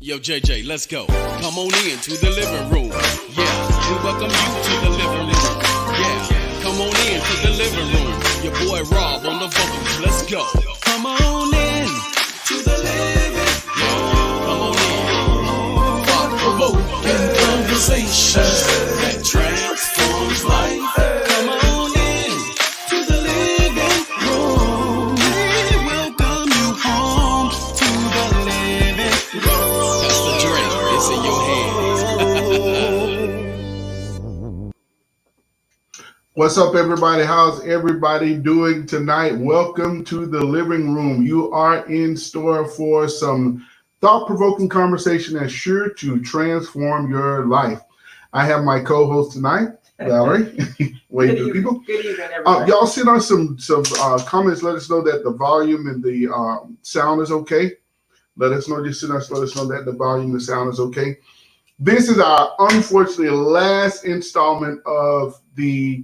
Yo, JJ, let's go. Come on in to the living room. Yeah, we welcome you to the living room. Yeah, come on in to the living room. Your boy Rob on the vocals. Let's go. Come on in to the living room. Come on in. Thought-provoking conversations that transforms life. Come on in to the living room. We welcome you home to the living room. Pastor Dre, it's in your hands. What's up, everybody? How's everybody doing tonight? Welcome to the living room. You are in store for some thought-provoking conversation that's sure to transform your life. I have my co-host tonight, Valerie. Wave to people. Good evening, everybody. Y'all send us some comments. Let us know that the volume and the sound is okay. Let us know. Just let us know that the volume and the sound is okay. This is our unfortunately last installment of the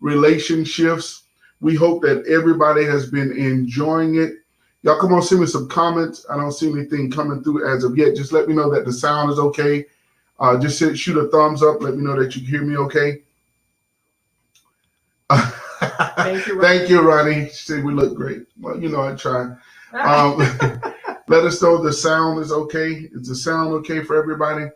relationships. We hope that everybody has been enjoying it. Y'all come on, send me some comments. I don't see anything coming through as of yet. Just let me know that the sound is okay. Just shoot a thumbs up. Let me know that you hear me okay. Thank you, Ronnie. Thank you, Ronnie. She said we look great. Well, you know, I try. Let us know the sound is okay. Is the sound okay for everybody?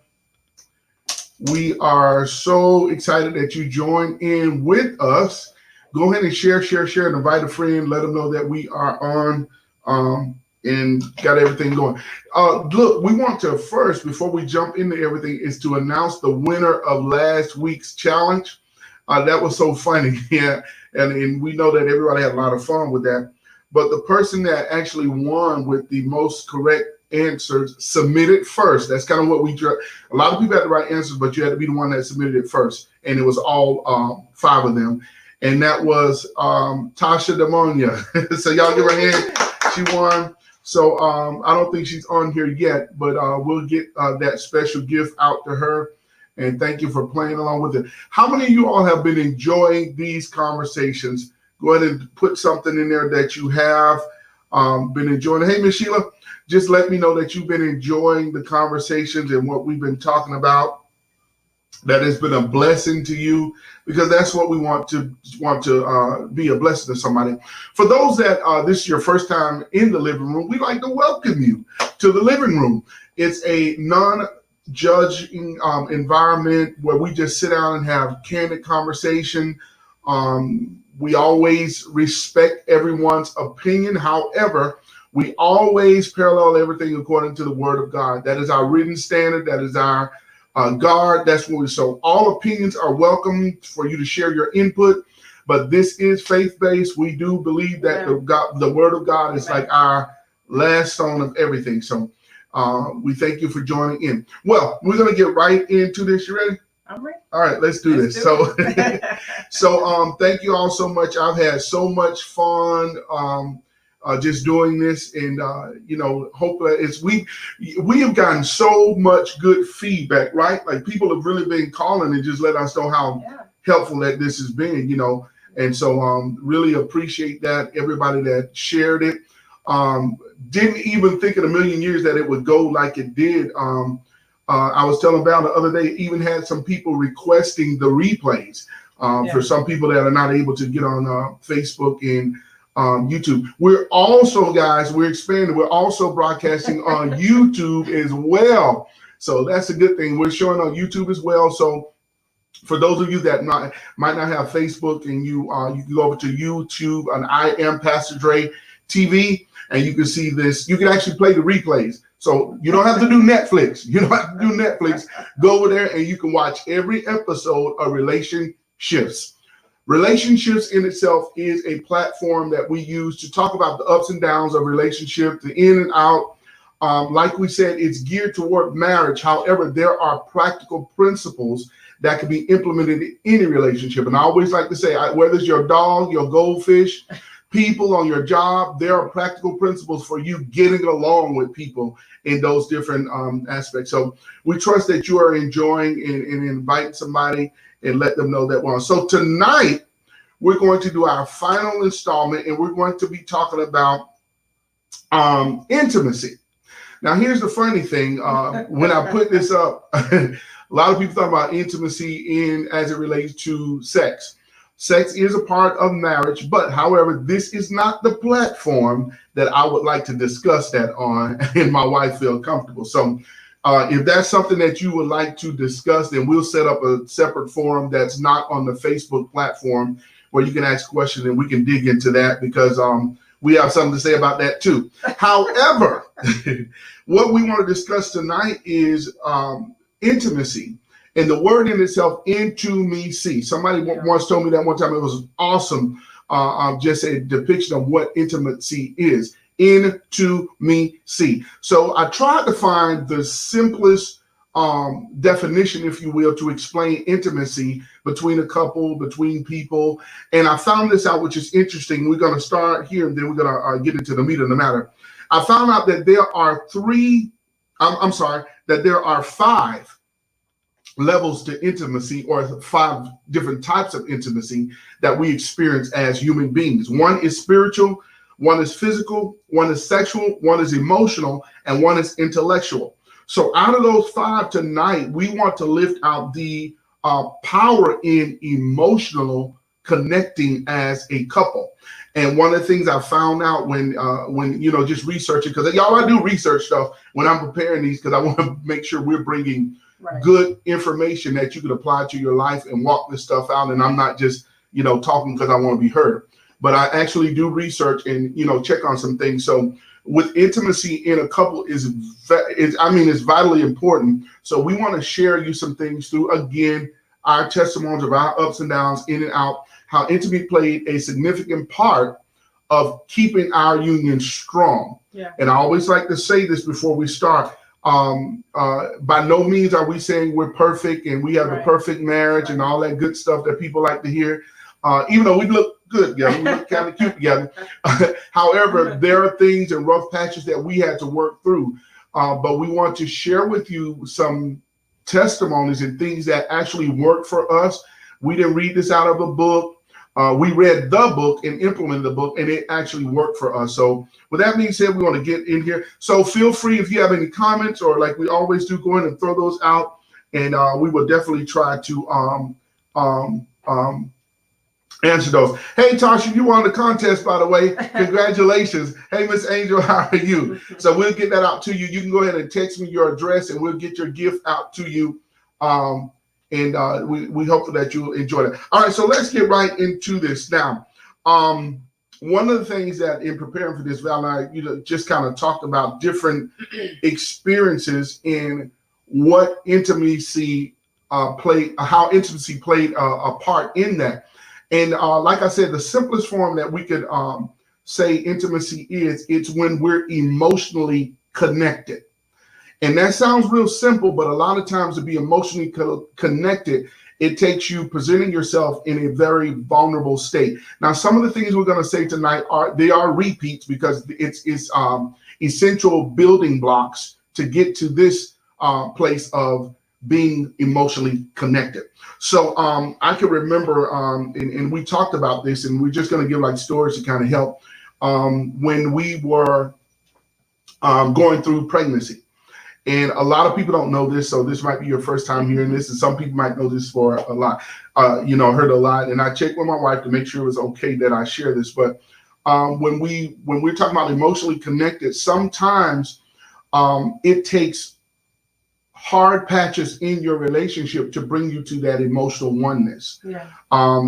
We are so excited that you join in with us. Go ahead and share, and invite a friend. Let them know that we are on and got everything going. Look, we want to first, before we jump into everything, is to announce the winner of last week's challenge. That was so funny. Yeah, and we know that everybody had a lot of fun with that. But the person that actually won with the most correct answers submitted first. That's kind of what we do. A lot of people had the right answers, but you had to be the one that submitted it first. And it was all 5 of them. And that was Tasha Demonia. So y'all give her a hand. She won. So I don't think she's on here yet, but we'll get that special gift out to her. And thank you for playing along with it. How many of you all have been enjoying these conversations? Go ahead and put something in there that you have been enjoying. Hey, Miss Sheila, just let me know that you've been enjoying the conversations and what we've been talking about. That has been a blessing to you, because that's what we want to be a blessing to somebody. For those that this is your first time in the living room, we'd like to welcome you to the living room. It's a non-judging environment where we just sit down and have candid conversation. We always respect everyone's opinion. However, we always parallel everything according to the word of God. That is our written standard. That is our guard. That's what we. So all opinions are welcome for you to share your input. But this is faith-based. We do believe that the word of God is like our last stone of everything. So we thank you for joining in. Well, we're going to get right into this. You ready? I'm ready. All right, let's do this. So thank you all so much. I've had so much fun just doing this, and hopefully we have gotten so much good feedback, right? Like people have really been calling and just let us know how helpful that this has been, and so really appreciate that. Everybody that shared it, didn't even think in a million years that it would go like it did. I was telling Val the other day, even had some people requesting the replays for some people that are not able to get on Facebook and YouTube. We're also, guys, we're expanding. We're also broadcasting on YouTube as well. So that's a good thing. We're showing on YouTube as well. So for those of you that might not have Facebook, and you can go over to YouTube and I Am Pastor Dre TV, and you can see this. You can actually play the replays. So you don't have to do Netflix. You don't have to do Netflix. Go over there and you can watch every episode of Relationships. Relationships in itself is a platform that we use to talk about the ups and downs of relationships, the in and out. Like we said, it's geared toward marriage. However, there are practical principles that can be implemented in any relationship. And I always like to say, whether it's your dog, your goldfish, people on your job, there are practical principles for you getting along with people in those different aspects. So we trust that you are enjoying and invite somebody and let them know that we're on. So tonight, we're going to do our final installment, and we're going to be talking about intimacy. Now, here's the funny thing. When I put this up, a lot of people talk about intimacy as it relates to sex. Sex is a part of marriage, but however, this is not the platform that I would like to discuss that on, and my wife feel comfortable. So if that's something that you would like to discuss, then we'll set up a separate forum that's not on the Facebook platform where you can ask questions and we can dig into that, because we have something to say about that too. However, what we want to discuss tonight is intimacy. And the word in itself, intimacy. Somebody once told me that one time. It was awesome. Just a depiction of what intimacy is. Intimacy. So I tried to find the simplest definition, if you will, to explain intimacy between a couple, between people. And I found this out, which is interesting. We're going to start here, and then we're going to get into the meat of the matter. I found out that there are there are 5 levels to intimacy, or 5 different types of intimacy that we experience as human beings. One is spiritual, one is physical, one is sexual, one is emotional, and one is intellectual. So out of those 5 tonight, we want to lift out the power in emotional connecting as a couple. And one of the things I found out when just researching, because y'all, I do research stuff when I'm preparing these, because I want to make sure we're bringing good information that you can apply to your life and walk this stuff out. And I'm not just, talking because I want to be heard, but I actually do research and, check on some things. So with intimacy in a couple is vitally important. So we want to share you some things through, again, our testimonies of our ups and downs, in and out, how intimacy played a significant part of keeping our union strong. Yeah. And I always like to say this before we start. By no means are we saying we're perfect and we have a perfect marriage and all that good stuff that people like to hear. Even though we look good together, we look kind of cute together. However, there are things and rough patches that we had to work through. But we want to share with you some testimonies and things that actually work for us. We didn't read this out of a book. We read the book and implemented the book, and it actually worked for us. So with that being said, we want to get in here. So feel free, if you have any comments, or like we always do, go in and throw those out, and we will definitely try to answer those. Hey, Tasha, you won the contest, by the way. Congratulations. Hey, Miss Angel, how are you? So we'll get that out to you. You can go ahead and text me your address, and we'll get your gift out to you. And we hope that you'll enjoy it. All right, so let's get right into this now. One of the things that in preparing for this, Val and I, just kind of talked about different experiences in what intimacy played, how intimacy played a part in that. And like I said, the simplest form that we could say intimacy is, it's when we're emotionally connected. And that sounds real simple, but a lot of times to be emotionally connected, it takes you presenting yourself in a very vulnerable state. Now, some of the things we're going to say tonight are repeats, because it's essential building blocks to get to this place of being emotionally connected. So I can remember, and we talked about this, and we're just going to give like stories to kind of help when we were going through pregnancy. And a lot of people don't know this, so this might be your first time hearing this, and some people might know this for a lot, heard a lot. And I checked with my wife to make sure it was okay that I share this. But when we're talking about emotionally connected, sometimes it takes hard patches in your relationship to bring you to that emotional oneness. Yeah.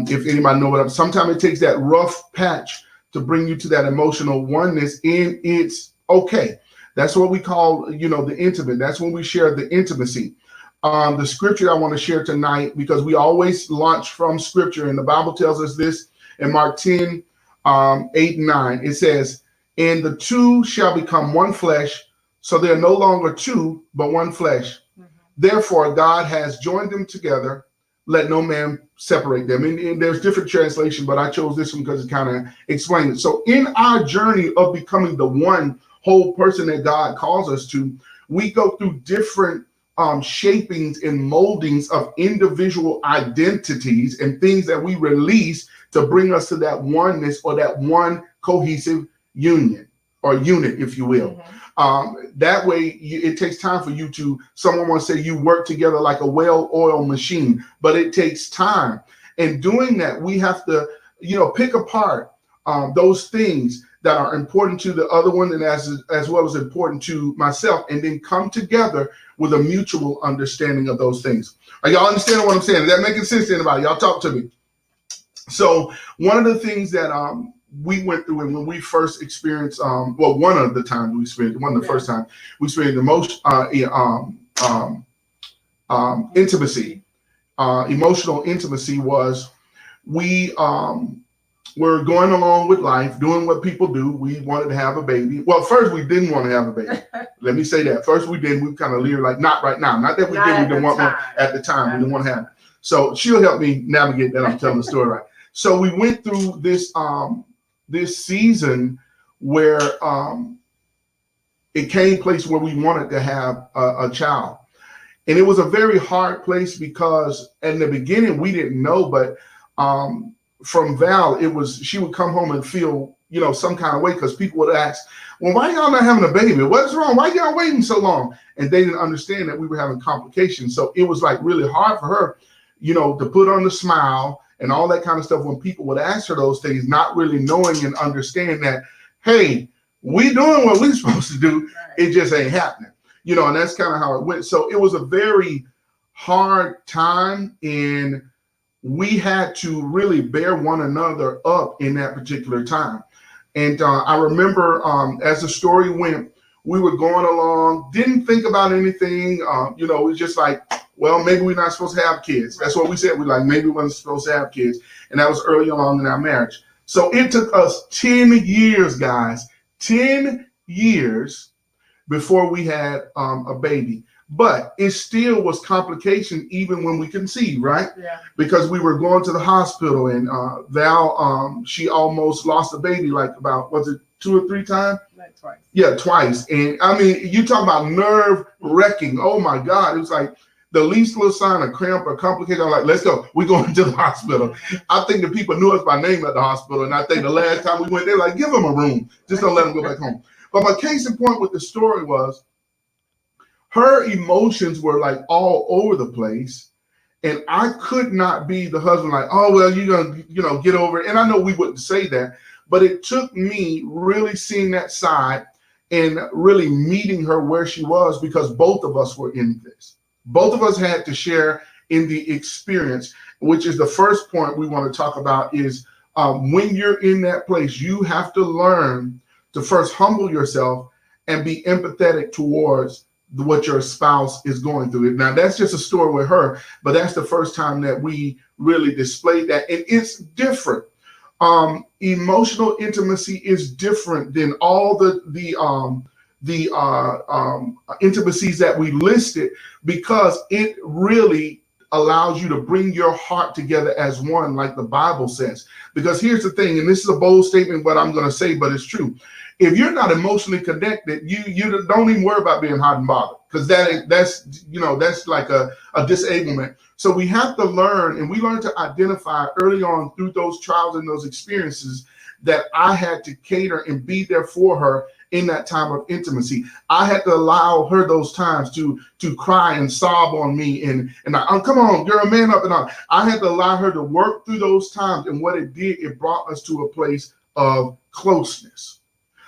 If anybody know what sometimes it takes that rough patch to bring you to that emotional oneness, and it's okay. That's what we call, the intimate. That's when we share the intimacy. The scripture I want to share tonight, because we always launch from scripture, and the Bible tells us this in Mark 10, 8 and 9. It says, "And the two shall become one flesh, so they are no longer two, but one flesh. Mm-hmm. Therefore, God has joined them together. Let no man separate them." And there's different translation, but I chose this one because it kind of explains it. So in our journey of becoming the one whole person that God calls us to, we go through different shapings and moldings of individual identities and things that we release to bring us to that oneness, or that one cohesive union or unit, if you will. That way, it takes time for you to, someone wants to say you work together like a well-oiled machine, but it takes time. And doing that, we have to, pick apart those things that are important to the other one and as well as important to myself, and then come together with a mutual understanding of those things. Are y'all understanding what I'm saying? Is that making sense to anybody? Y'all talk to me. So one of the things that we went through, and when we first experienced, one of the times we experienced, one of the first time we experienced intimacy, emotional intimacy was we were going along with life, doing what people do. We wanted to have a baby. Well, first we didn't want to have a baby. Let me say that. First we didn't. We kind of leered like, not right now. Not that we didn't. We didn't want one at the time. We didn't want to have it. So she'll help me navigate that. I'm telling the story right. So we went through this this season where it came place where we wanted to have a child. And it was a very hard place because in the beginning we didn't know, but from Val, she would come home and feel, some kind of way, because people would ask, well, why y'all not having a baby? What's wrong? Why y'all waiting so long? And they didn't understand that we were having complications. So it was like really hard for her, to put on the smile and all that kind of stuff when people would ask her those things, not really knowing and understand that, hey, we doing what we're supposed to do. It just ain't happening, and that's kind of how it went. So it was a very hard time, and we had to really bear one another up in that particular time. And I remember as the story went, we were going along, didn't think about anything. It was just like, well, maybe we're not supposed to have kids. That's what we said. We're like, maybe we're not supposed to have kids. And that was early along in our marriage. So it took us 10 years, guys, 10 years before we had a baby. But it still was complication even when we conceived, right? Yeah. Because we were going to the hospital, and Val, she almost lost a baby like about, was it 2 or 3 times? Like twice. Yeah, twice. And I mean, you talk about nerve wrecking. Oh my God. It was like the least little sign of cramp or complication. I'm like, let's go. We're going to the hospital. I think the people knew us by name at the hospital. And I think the last time we went, they're like, give them a room. Just don't let them go back home. But my case in point with the story was, her emotions were like all over the place. And I could not be the husband like, oh, well, you're going to, get over it. And I know we wouldn't say that, but it took me really seeing that side and really meeting her where she was, because both of us were in this. Both of us had to share in the experience, which is the first point we want to talk about is when you're in that place, you have to learn to first humble yourself and be empathetic towards what your spouse is going through. Now, that's just a story with her, but that's the first time that we really displayed that. And it's different. Emotional intimacy is different than all the intimacies that we listed, because it really allows you to bring your heart together as one, like the Bible says. Because here's the thing, and this is a bold statement, what I'm going to say, but it's true. If you're not emotionally connected, you don't even worry about being hot and bothered, because that's like a disablement. So we have to learn, and we learn to identify early on through those trials and those experiences that I had to cater and be there for her in that time of intimacy. I had to allow her those times to cry and sob on me and come on, you're a man up and on. I had to allow her to work through those times, and what it did, it brought us to a place of closeness.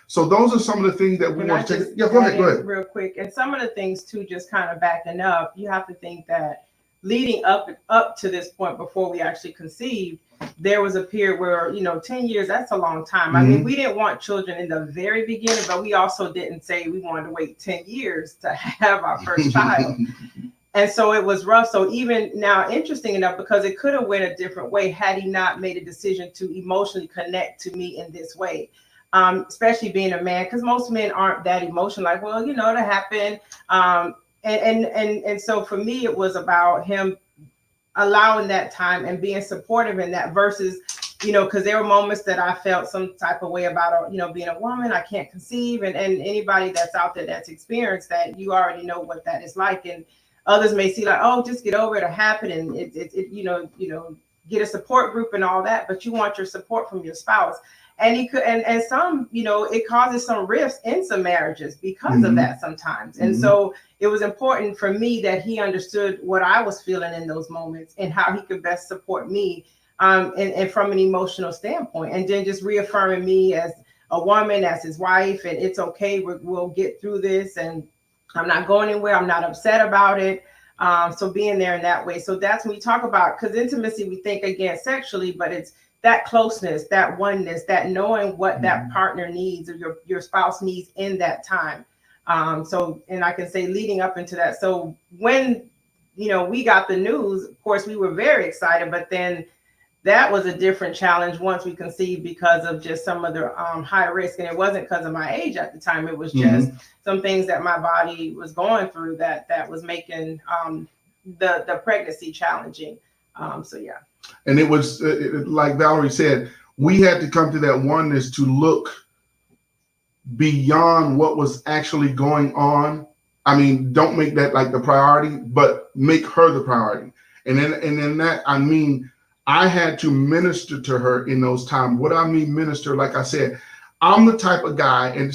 So those are some of the things that we want to take. Yeah, go ahead. Real quick. And some of the things too, just kind of backing up, you have to think that leading up to this point before we actually conceived, there was a period where, 10 years, that's a long time. Mm-hmm. I mean, we didn't want children in the very beginning, but we also didn't say we wanted to wait 10 years to have our first child. And so it was rough. So even now, interesting enough, because it could have went a different way had he not made a decision to emotionally connect to me in this way. Especially being a man, because most men aren't that emotional, like, well, it happened. And so for me, it was about him allowing that time and being supportive in that versus, because there were moments that I felt some type of way about, being a woman, I can't conceive. And anybody that's out there that's experienced that, you already know what that is like. And others may see like, oh, just get over it, it'll happen. And it get a support group and all that, but you want your support from your spouse. And he could, and some, you know, it causes some rifts in some marriages because of that sometimes. And so it was important for me that he understood what I was feeling in those moments and how he could best support me, and from an emotional standpoint, and then just reaffirming me as a woman, as his wife, and it's okay, we'll get through this, and I'm not going anywhere, I'm not upset about it. So being there in that way. So that's when we talk about, because intimacy, we think again sexually, but it's that closeness, that oneness, that knowing what that partner needs or your spouse needs in that time. So, and I can say leading up into that. So when, you know, we got the news, of course, we were very excited, but then that was a different challenge once we conceived because of just some of the high risk. And it wasn't because of my age at the time. It was just some things that my body was going through that was making the pregnancy challenging. So, yeah. And it was like Valerie said, we had to come to that oneness to look beyond what was actually going on. I mean, don't make that like the priority, but make her the priority. And then that, I mean, I had to minister to her in those times. What I mean minister, like I said, I'm the type of guy, and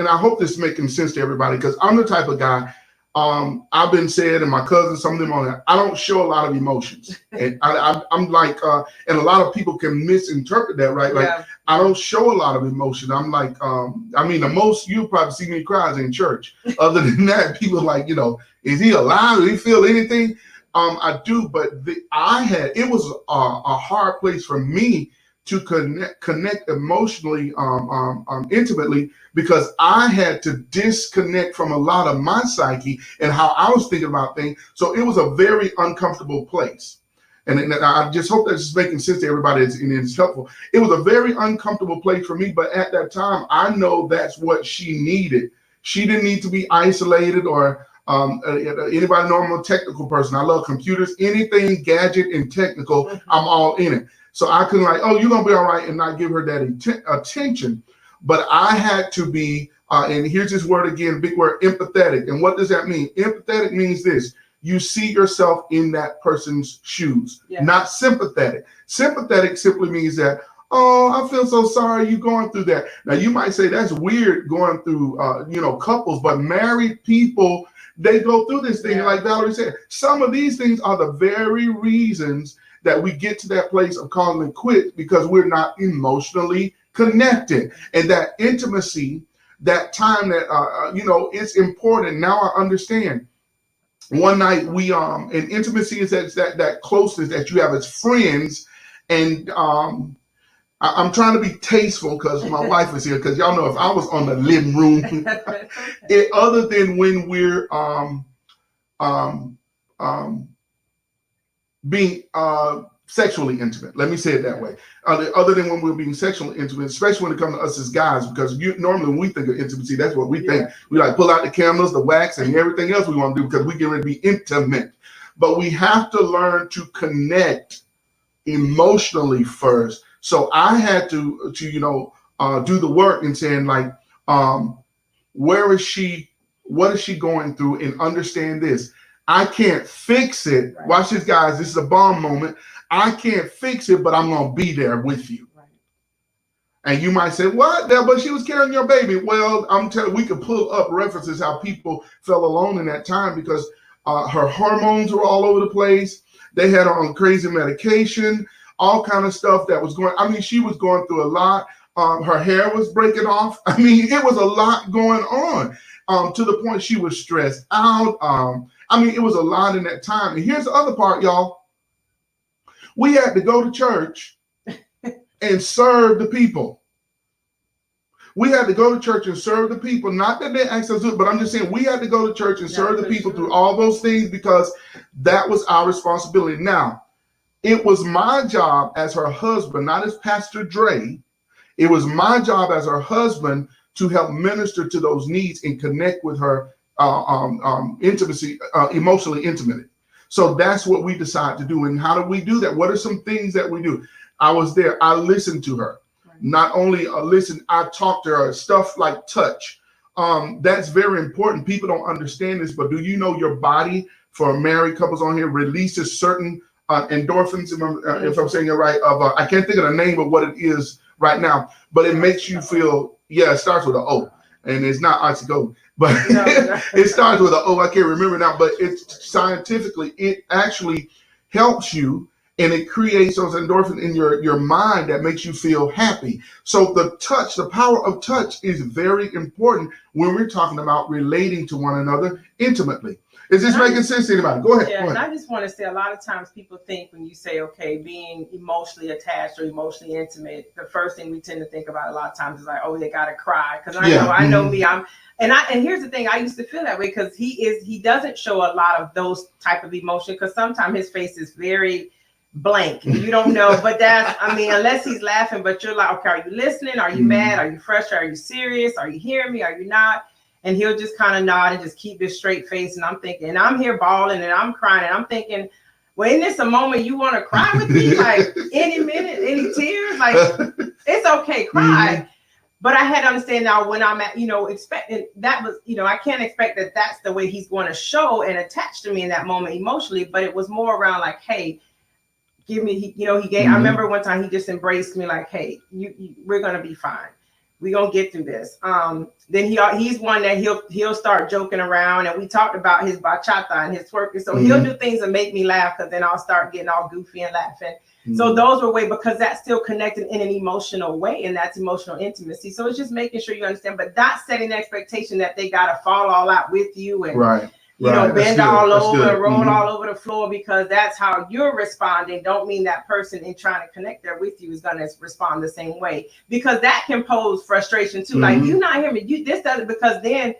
I hope this is making sense to everybody, because I'm the type of guy, I've been said, and my cousins, some of them on that, I don't show a lot of emotions. And I'm like, and a lot of people can misinterpret that, right? Like, I don't show a lot of emotion. I'm like, I mean, the most you'll probably see me cry is in church. Other than that, people are like, you know, is he alive? Does he feel anything? I do, but it was a hard place for me to connect emotionally, intimately, because I had to disconnect from a lot of my psyche and how I was thinking about things. So it was a very uncomfortable place. And I just hope that's just making sense to everybody and it's helpful. It was a very uncomfortable place for me, but at that time, I know that's what she needed. She didn't need to be isolated or anybody know I'm a technical person. I love computers, anything gadget and technical, I'm all in it. So I couldn't like, oh, you're going to be all right, and not give her that attention. But I had to be, and here's this word again, big word, empathetic. And what does that mean? Empathetic means this. You see yourself in that person's shoes, not sympathetic. Sympathetic simply means that, oh, I feel so sorry you're going through that. Now, you might say that's weird going through, couples, but married people, they go through this thing. Like Valerie said, some of these things are the very reasons that we get to that place of calling it quits, because we're not emotionally connected. And that intimacy, that time that, it's important. Now I understand. One night we, and intimacy is that closeness that you have as friends. And I'm trying to be tasteful because my wife is here, because y'all know if I was on the living room, other than when we're being sexually intimate. Let me say it that way. Other than when we're being sexually intimate, especially when it comes to us as guys, because normally when we think of intimacy, that's what we think. We like pull out the candles, the wax, and everything else we want to do because we get ready to be intimate. But we have to learn to connect emotionally first. So I had to do the work and saying like, where is she? What is she going through? And understand this. I can't fix it. Right. Watch this, guys. This is a bomb moment. I can't fix it, but I'm going to be there with you. Right. And you might say, what? But she was carrying your baby. Well, I'm telling you, we could pull up references how people felt alone in that time because her hormones were all over the place. They had her on crazy medication, all kind of stuff that was going. I mean, she was going through a lot. Her hair was breaking off. I mean, it was a lot going on to the point she was stressed out. I mean, it was a lot in that time. And here's the other part, y'all. We had to go to church and serve the people. We had to go to church and serve the people. Not that they asked us to, but I'm just saying we had to go to church and serve the people through all those things because that was our responsibility. Now, it was my job as her husband, not as Pastor Dre. It was my job as her husband to help minister to those needs and connect with her intimacy, emotionally intimate. So that's what we decided to do. And how do we do that? What are some things that we do? I was there. I listened to her. Right. Not only listen, I talked to her. Stuff like touch. That's very important. People don't understand this, but do you know your body, for married couples on here, releases certain endorphins, if I'm saying it right. I can't think of the name of what it is right now, but it makes you feel. Yeah, it starts with an O, and it's not oxycodone, but it starts with an O. I can't remember now, but it's scientifically, it actually helps you, and it creates those endorphins in your mind that makes you feel happy. So the power of touch is very important when we're talking about relating to one another intimately. Is this making sense to anybody? Go ahead. Yeah, go ahead. and I just want to say a lot of times people think when you say, okay, being emotionally attached or emotionally intimate, the first thing we tend to think about a lot of times is like, oh, they gotta cry. Because I know me, and here's the thing, I used to feel that way because he doesn't show a lot of those type of emotion because sometimes his face is very blank. You don't know, but unless he's laughing, but you're like, okay, are you listening? Are you mad? Are you frustrated? Are you serious? Are you hearing me? Are you not? And he'll just kind of nod and just keep this straight face. And I'm thinking, and I'm here bawling and I'm crying. And I'm thinking, well, isn't this a moment you want to cry with me? Like any minute, any tears? Like, it's okay, cry. But I had to understand now when I'm at, expecting that was, I can't expect that that's the way he's going to show and attach to me in that moment emotionally. But it was more around like, hey, give me, he gave, I remember one time he just embraced me like, hey, we're going to be fine. We're going to get through this. Then he's one that he'll start joking around, and we talked about his bachata and his twerking. So he'll do things that make me laugh because then I'll start getting all goofy and laughing. So those were ways because that's still connected in an emotional way, and that's emotional intimacy. So it's just making sure you understand, but not setting the expectation that they got to fall all out with you and bend all over and roll all over the floor because that's how you're responding. Don't mean that person in trying to connect there with you is going to respond the same way because that can pose frustration too. Like you not hearing me, this doesn't because then,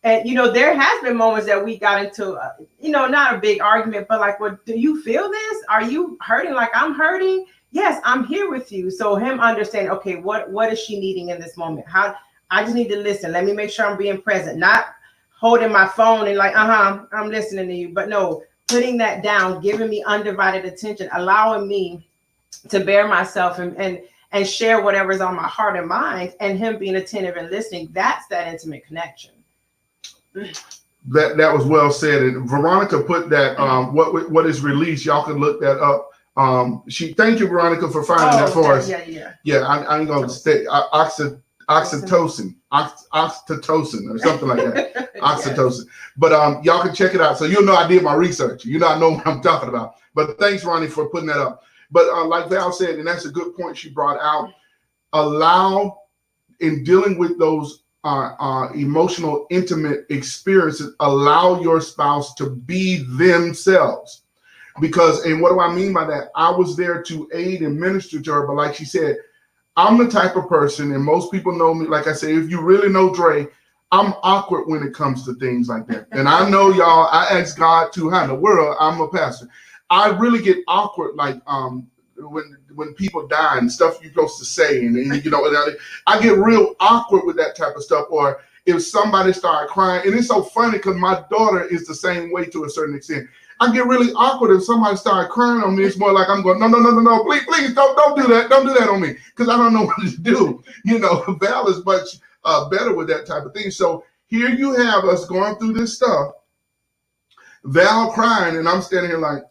and there has been moments that we got into, not a big argument, but like, well, do you feel this? Are you hurting like I'm hurting? Yes, I'm here with you. So him understanding, okay, what is she needing in this moment? I just need to listen. Let me make sure I'm being present, not holding my phone and like, I'm listening to you. But no, putting that down, giving me undivided attention, allowing me to bear myself and share whatever's on my heart and mind, and him being attentive and listening. That's that intimate connection. That was well said. And Veronica put that what is released. Y'all can look that up. Thank you, Veronica, for finding that for us. Yeah. I ain't gonna say oxytocin or something like that. Oxytocin. But y'all can check it out. So you'll know I did my research. I know what I'm talking about. But thanks, Ronnie, for putting that up. But like Val said, and that's a good point she brought out, allow in dealing with those emotional, intimate experiences, allow your spouse to be themselves. Because, and what do I mean by that? I was there to aid and minister to her. But like she said, I'm the type of person, and most people know me, like I say, if you really know Dre, I'm awkward when it comes to things like that. And I know y'all, I ask God to, how in the world, I'm a pastor. I really get awkward, like when people die and stuff you're supposed to say, and I get real awkward with that type of stuff. Or if somebody started crying, and it's so funny because my daughter is the same way to a certain extent. I get really awkward if somebody started crying on me. It's more like I'm going, no, please, don't do that. Don't do that on me because I don't know what to do. Val is much better with that type of thing. So here you have us going through this stuff, Val crying, and I'm standing here like,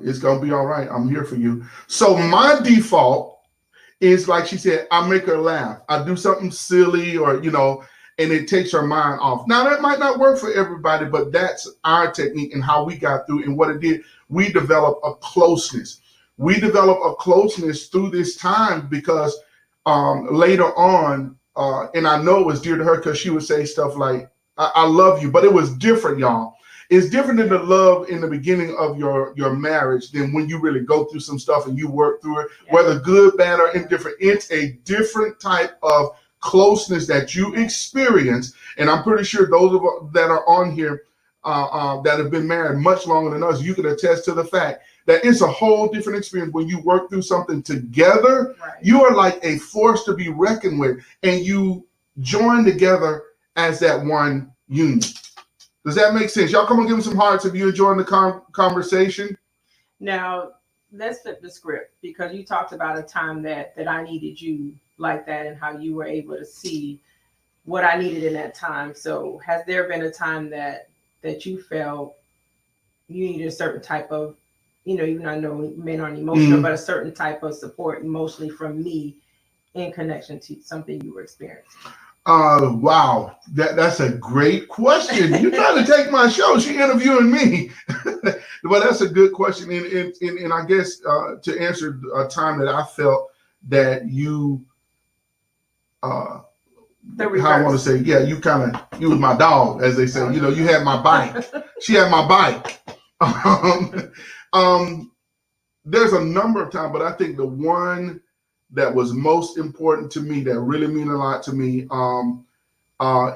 it's going to be all right. I'm here for you. So my default is, like she said, I make her laugh. I do something silly or, and it takes her mind off. Now, that might not work for everybody, but that's our technique and how we got through. And what it did, we developed a closeness. We developed a closeness through this time because later on, and I know it was dear to her because she would say stuff like, I love you, but it was different, y'all. It's different than the love in the beginning of your marriage than when you really go through some stuff and you work through it, whether good, bad, or indifferent. It's a different type of closeness that you experience. And I'm pretty sure those that are on here that have been married much longer than us, you can attest to the fact that it's a whole different experience when you work through something together. Right. You are like a force to be reckoned with, and you join together as that one union. Does that make sense? Y'all come on, give me some hearts if you're enjoying the conversation. Now, let's flip the script because you talked about a time that I needed you like that and how you were able to see what I needed in that time. So has there been a time that you felt you need a certain type of, even I know men aren't emotional, but a certain type of support emotionally from me in connection to something you were experiencing? Wow, that's a great question. You're trying to take my show. She interviewing me, but that's a good question. And I guess to answer a time that I felt that you, how I want to say, yeah, you was my dog, as they say. You had my bike. She had my bike. There's a number of times, but I think the one that was most important to me, that really mean a lot to me,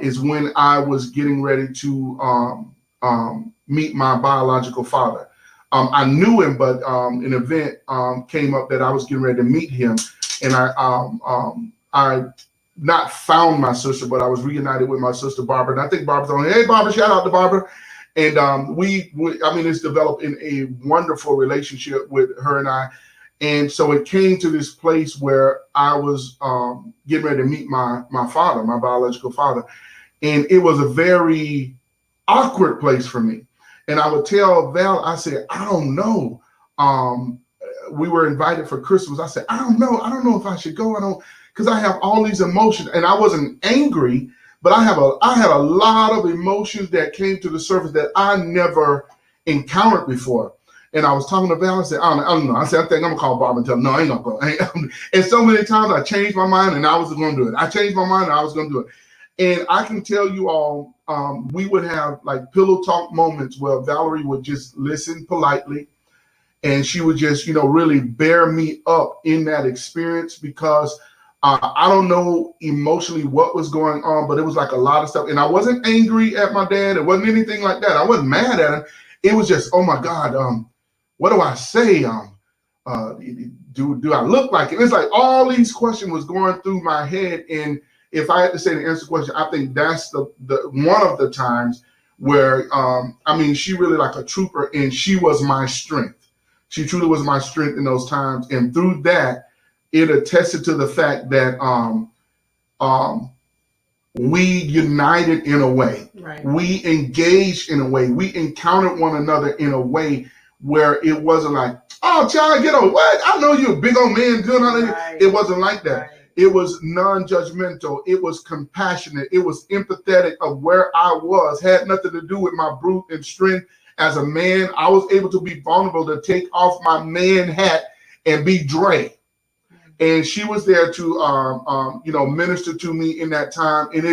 is when I was getting ready to meet my biological father. I knew him, but an event came up that I was getting ready to meet him, and I not found my sister, but I was reunited with my sister Barbara, and I think Barbara's on. Hey, Barbara! Shout out to Barbara. And it's developed in a wonderful relationship with her and I. And so it came to this place where I was getting ready to meet my father, my biological father. And it was a very awkward place for me. And I would tell Val, I said, I don't know. We were invited for Christmas. I said, I don't know if I should go. Because I have all these emotions. And I wasn't angry, but I had a lot of emotions that came to the surface that I never encountered before. And I was talking to Val. I said, I don't know. I said, I think I'm gonna call Bob and tell him, no, I ain't gonna go. And so many times I changed my mind and I was gonna do it. I changed my mind and I was gonna do it. And I can tell you all, we would have like pillow talk moments where Valerie would just listen politely, and she would just, really bear me up in that experience, because I don't know emotionally what was going on, but it was like a lot of stuff. And I wasn't angry at my dad. It wasn't anything like that. I wasn't mad at him. It was just, oh my God, what do I say? Do I look like it? It's like all these questions was going through my head. And if I had to say to answer the question, I think that's the one of the times where, she really like a trooper, and she was my strength. She truly was my strength in those times. And through that, it attested to the fact that we united in a way. Right. We engaged in a way. We encountered one another in a way where it wasn't like, oh, child, get over what? I know you're a big old man doing all that. Right. It wasn't like that. Right. It was non-judgmental. It was compassionate. It was empathetic of where I was. Had nothing to do with my brute and strength as a man. I was able to be vulnerable, to take off my man hat and be Dre. And she was there to, minister to me in that time. And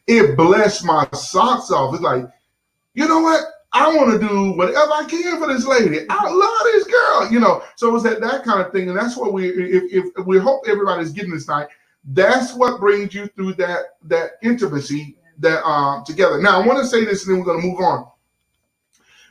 it blessed my socks off. It's like, you know what? I want to do whatever I can for this lady. I love this girl, So it was that kind of thing. And that's what if we hope everybody's getting this night, that's what brings you through that intimacy that together. Now, I want to say this, and then we're going to move on.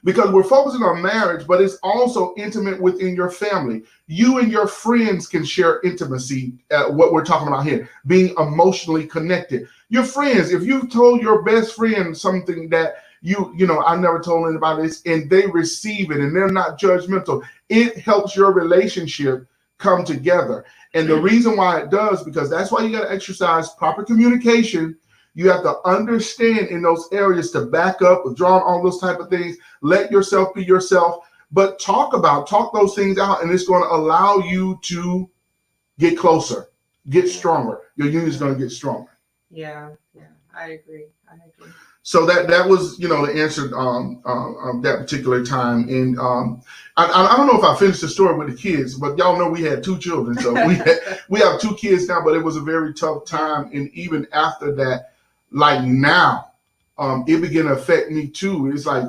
Because we're focusing on marriage, but it's also intimate within your family. You and your friends can share intimacy, what we're talking about here, being emotionally connected. Your friends, if you've told your best friend something that I never told anybody this, and they receive it and they're not judgmental, it helps your relationship come together. And the reason why it does, because that's why you got to exercise proper communication. You have to understand in those areas to back up, withdraw, all those type of things. Let yourself be yourself, but talk those things out, and it's going to allow you to get closer, get stronger. Your union is going to get stronger. Yeah, I agree. So that was, the answer that particular time. And I don't know if I finished the story with the kids, but y'all know we had 2 children. So we have 2 kids now, but it was a very tough time. And even after that, like now, it began to affect me too. It's like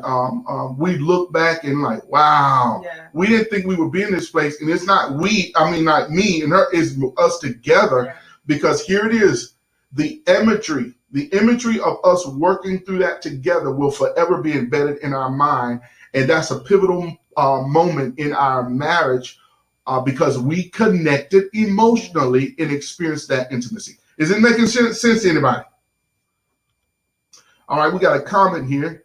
we look back and like, wow, we didn't think we would be in this place. And it's not not me and her, it's us together, because here it is, the imagery of us working through that together will forever be embedded in our mind. And that's a pivotal moment in our marriage because we connected emotionally and experienced that intimacy. Is it making sense to anybody? All right, we got a comment here.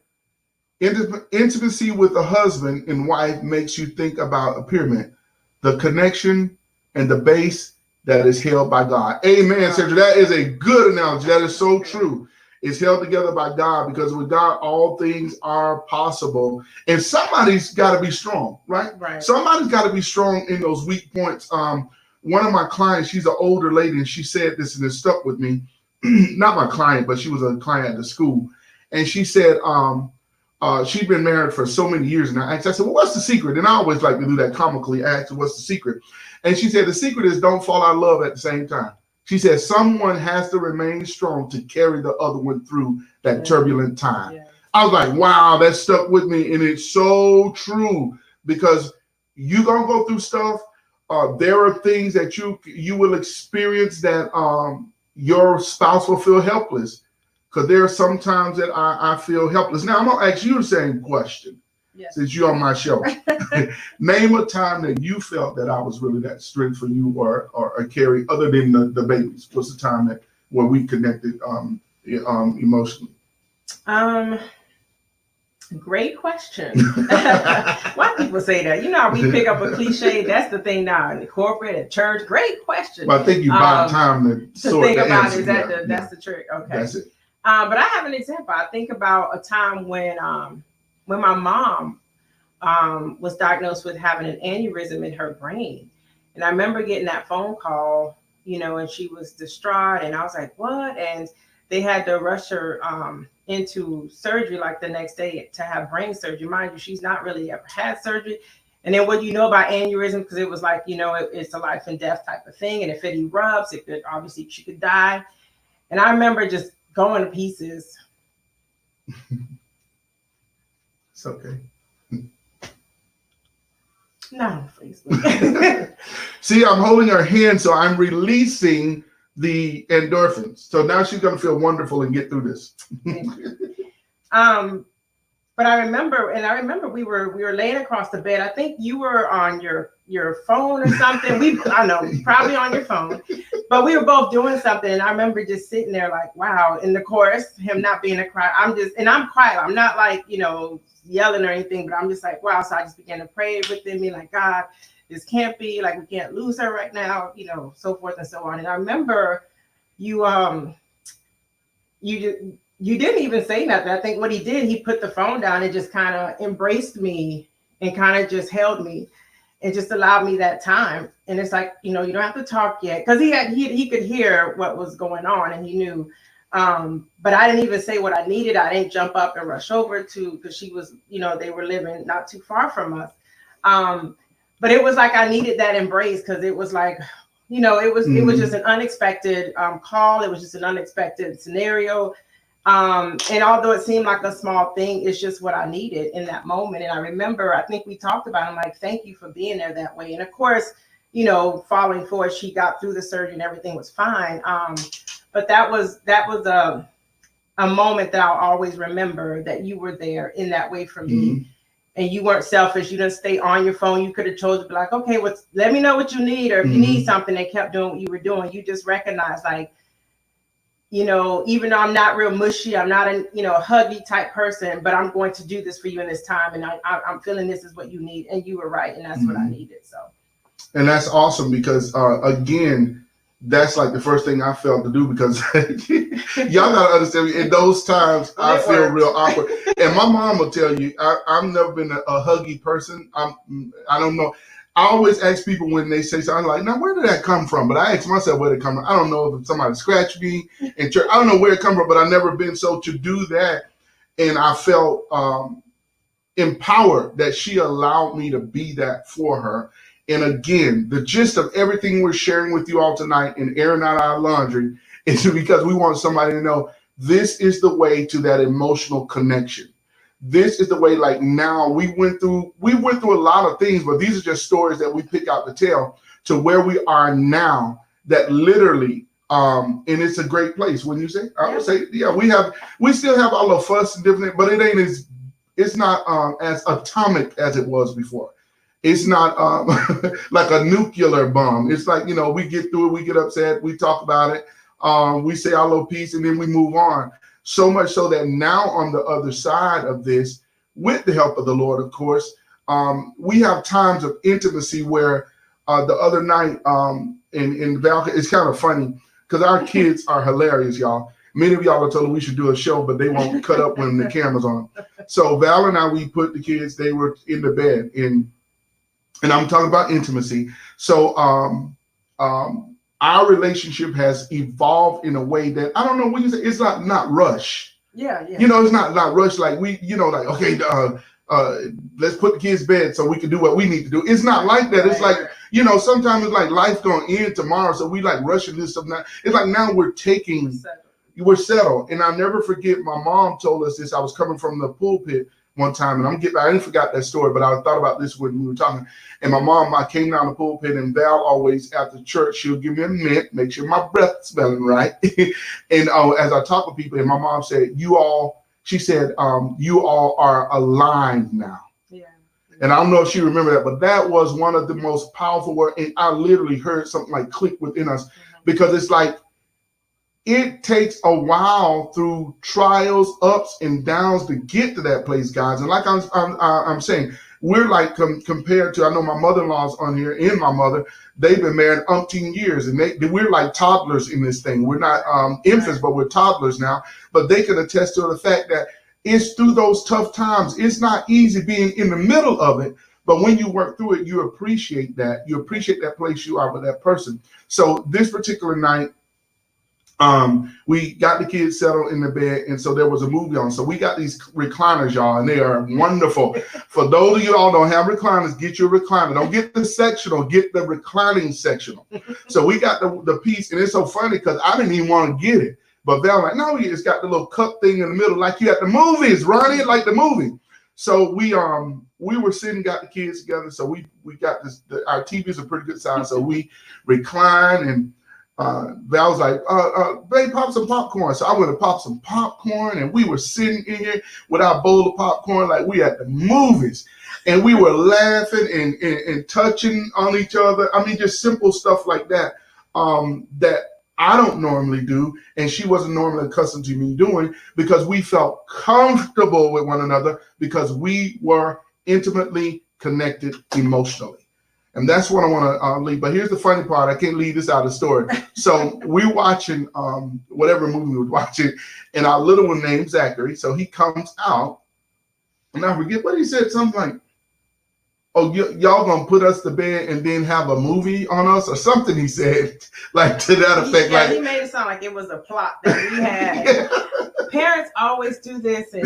Intimacy with a husband and wife makes you think about a pyramid, the connection and the base that is held by God. Amen, Sandra. That is a good analogy. That is so true. It's held together by God, because with God, all things are possible. And somebody's got to be strong, right? Right. Somebody's got to be strong in those weak points. One of my clients, she's an older lady, and she said this, and it stuck with me. Not my client, but she was a client at the school. And she said she'd been married for so many years. And I said, well, what's the secret? And I always like to do that comically. I asked her, what's the secret? And she said, the secret is don't fall out of love at the same time. She said, someone has to remain strong to carry the other one through that turbulent time. Yeah. I was like, wow, that stuck with me. And it's so true, because you're going to go through stuff. There are things that you will experience that your spouse will feel helpless, because there are some times that I feel helpless. Now, I'm going to ask you the same question. Yes. Since you're on my show. Name a time that you felt that I was really that strength for you, or Carrie, other than the babies. What's the time where we connected emotionally? Great question. Why people say that? You know how we pick up a cliche? That's the thing now in the corporate, at church. Great question. But I think you buy time to sort think about answer. Is that's the trick? Okay. That's it. But I have an example. I think about a time when my mom was diagnosed with having an aneurysm in her brain. And I remember getting that phone call, and she was distraught. And I was like, what? And they had to rush her into surgery like the next day to have brain surgery. Mind you, she's not really ever had surgery. And then what do you know about aneurysm? Because it was like, it's a life and death type of thing. And if it erupts, obviously she could die. And I remember just going to pieces. It's okay. No, Facebook. See, I'm holding her hand, so I'm releasing the endorphins. So now she's gonna feel wonderful and get through this. But I remember we were laying across the bed. I think you were on your phone or something. I know, probably on your phone. But we were both doing something, and I remember just sitting there like, wow. In the chorus, him not being a cry. I'm quiet. I'm not like, yelling or anything, but I'm just like, wow. So I just began to pray within me, like, God, this can't be, like, we can't lose her right now, so forth and so on. And I remember you didn't even say nothing. I think what he did, he put the phone down and just kind of embraced me and kind of just held me and just allowed me that time. And it's like, you don't have to talk yet, because he could hear what was going on, and he knew. But I didn't even say what I needed. I didn't jump up and rush over because she was, they were living not too far from us. But it was like I needed that embrace, because it was like, it was just an unexpected call. It was just an unexpected scenario. And although it seemed like a small thing, it's just what I needed in that moment. And I remember, I think we talked about it. I'm like, thank you for being there that way. And of course, following forward, she got through the surgery and everything was fine. But that was a moment that I'll always remember, that you were there in that way for me. And you weren't selfish. You didn't stay on your phone. You could have chosen to be like, okay, let me know what you need. Or if you need something, and kept doing what you were doing. You just recognized, like, even though I'm not real mushy, I'm not a huggy type person, but I'm going to do this for you in this time. And I'm feeling this is what you need. And you were right. And that's what I needed. So. And that's awesome, because again, that's like the first thing I felt to do, because y'all gotta understand, in those times I feel real awkward. And my mom will tell you, I've never been a huggy person. I don't know. I always ask people when they say something, like, now where did that come from? But I ask myself where it come from. I don't know if somebody scratched me in church. I don't know where it come from, but I've never been. So to do that, and I felt empowered that she allowed me to be that for her. And again, the gist of everything we're sharing with you all tonight and airing out our laundry is because we want somebody to know this is the way to that emotional connection. This is the way, like, now we went through a lot of things, but these are just stories that we pick out to tell to where we are now, that literally, and it's a great place. When you say, I would say, yeah, we still have all the fuss and different, but it's not as atomic as it was before. It's not like a nuclear bomb. It's like, we get through it, we get upset, we talk about it, we say our little piece, and then we move on. So much so that now on the other side of this, with the help of the Lord, of course, we have times of intimacy where the other night in Val, it's kind of funny because our kids are hilarious, y'all. Many of y'all are told we should do a show, but they won't cut up when the camera's on. So Val and I, we put the kids, they were in the bed, and I'm talking about intimacy. So our relationship has evolved in a way that, I don't know what you say, it's not rush. Yeah. You know, it's not rush like we, you know, like, okay, let's put the kids to bed so we can do what we need to do. It's not like that. It's like, you know, sometimes it's like life gonna end tomorrow, so we like rushing this stuff now. It's like now we're settled. And I'll never forget, my mom told us this. I was coming from the pulpit one time, and I didn't forget that story, but I thought about this when we were talking. And my mom, I came down the pulpit, and Val always after church, she'll give me a mint, make sure my breath's smelling right. And as I talk with people, and my mom said, you all are aligned now. Yeah. And I don't know if she remembered that, but that was one of the most powerful words. And I literally heard something like click within us, because it's like, it takes a while through trials, ups and downs to get to that place, guys. And like I'm saying, we're like compared to, I know my mother-in-law's on here and my mother, they've been married umpteen years, and we're like toddlers in this thing. We're not infants, but we're toddlers now. But they can attest to the fact that it's through those tough times. It's not easy being in the middle of it, but when you work through it, you appreciate that. You appreciate that place you are with that person. So this particular night, we got the kids settled in the bed, and so there was a movie on. So we got these recliners, y'all, and they are wonderful. For those of you all don't have recliners, get your recliner. Don't get the sectional, get the reclining sectional. So we got the piece, and it's so funny because I didn't even want to get it. But Val like, no, it's got the little cup thing in the middle, like you at the movies, Ronnie, like the movie. So we were sitting, got the kids together. So we got this. Our TVs are pretty good size, so we recline, and Val was like, babe, pop some popcorn. So I went to pop some popcorn, and we were sitting in here with our bowl of popcorn like we at the movies. And we were laughing and touching on each other. I mean, just simple stuff like that, that I don't normally do, and she wasn't normally accustomed to me doing, because we felt comfortable with one another because we were intimately connected emotionally. And that's what I want to leave. But here's the funny part. I can't leave this out of the story. So we're watching whatever movie we were watching, and our little one named Zachary. So he comes out, and I forget what he said. Something like, oh, y'all going to put us to bed and then have a movie on us, or something he said, like to that effect. Yeah, like, he made it sound like it was a plot that we had. Yeah. Parents always do this, and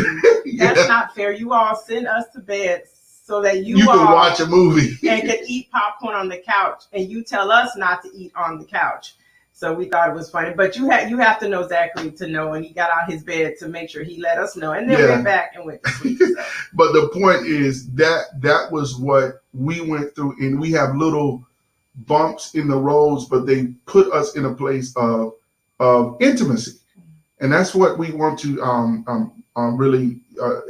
that's not fair. You all send us to bed so that you can watch a movie and can eat popcorn on the couch, and you tell us not to eat on the couch. So we thought it was funny, but you have to know Zachary to know, and he got out his bed to make sure he let us know, and then went back and went to sleep. So. But the point is that was what we went through, and we have little bumps in the roads, but they put us in a place of intimacy, and that's what we want to really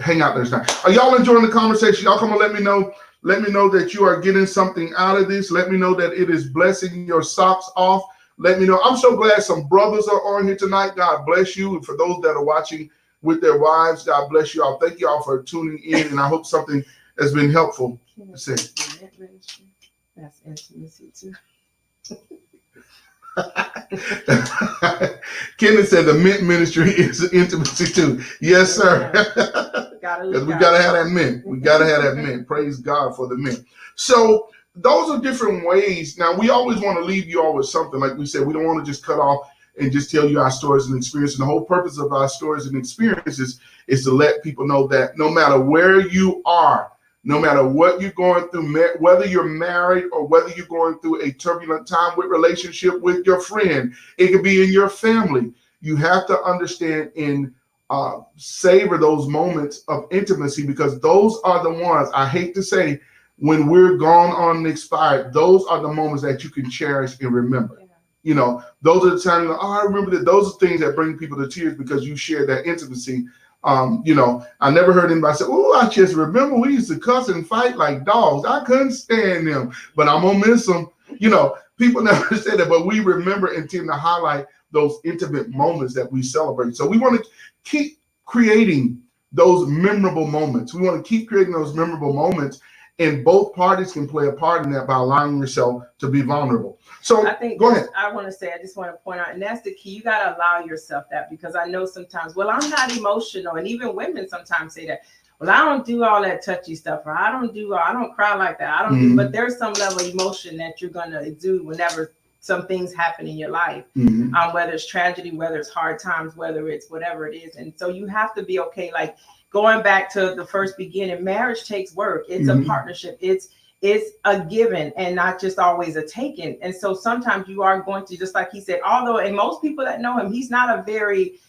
hang out there tonight. Are y'all enjoying the conversation? Y'all come on, let me know. Let me know that you are getting something out of this. Let me know that it is blessing your socks off. Let me know. I'm so glad some brothers are on here tonight. God bless you. And for those that are watching with their wives, God bless you all. Thank you all for tuning in, and I hope something has been helpful. That's intimacy too. Kenneth said the mint ministry is intimacy too. Yes, sir. Because we gotta have that mint. We gotta have that mint. Praise God for the mint. So those are different ways. Now, we always want to leave you all with something. Like we said, we don't want to just cut off and just tell you our stories and experiences. And the whole purpose of our stories and experiences is to let people know that no matter where you are, no matter what you're going through, whether you're married or whether you're going through a turbulent time with relationship with your friend, it could be in your family. You have to understand and savor those moments of intimacy, because those are the ones, I hate to say, when we're gone on and expired, those are the moments that you can cherish and remember. Yeah. You know, those are the times, I remember that. Those are things that bring people to tears because you share that intimacy. You know, I never heard anybody say, oh, I just remember we used to cuss and fight like dogs. I couldn't stand them, but I'm going to miss them. You know, people never say that, but we remember and tend to highlight those intimate moments that we celebrate. So we want to keep creating those memorable moments. We want to keep creating those memorable moments. And both parties can play a part in that by allowing yourself to be vulnerable. So I think go ahead. I just want to point out, and that's the key. You got to allow yourself that, because I know sometimes, well, I'm not emotional. And even women sometimes say that, well, I don't do all that touchy stuff, or I don't cry like that. I don't do, but there's some level of emotion that you're going to do whenever some things happen in your life, whether it's tragedy, whether it's hard times, whether it's whatever it is. And so you have to be okay. Like going back to the first beginning, marriage takes work. It's a partnership. It's a given and not just always a taken. And so sometimes you are going to, just like he said, although, and most people that know him, he's not a very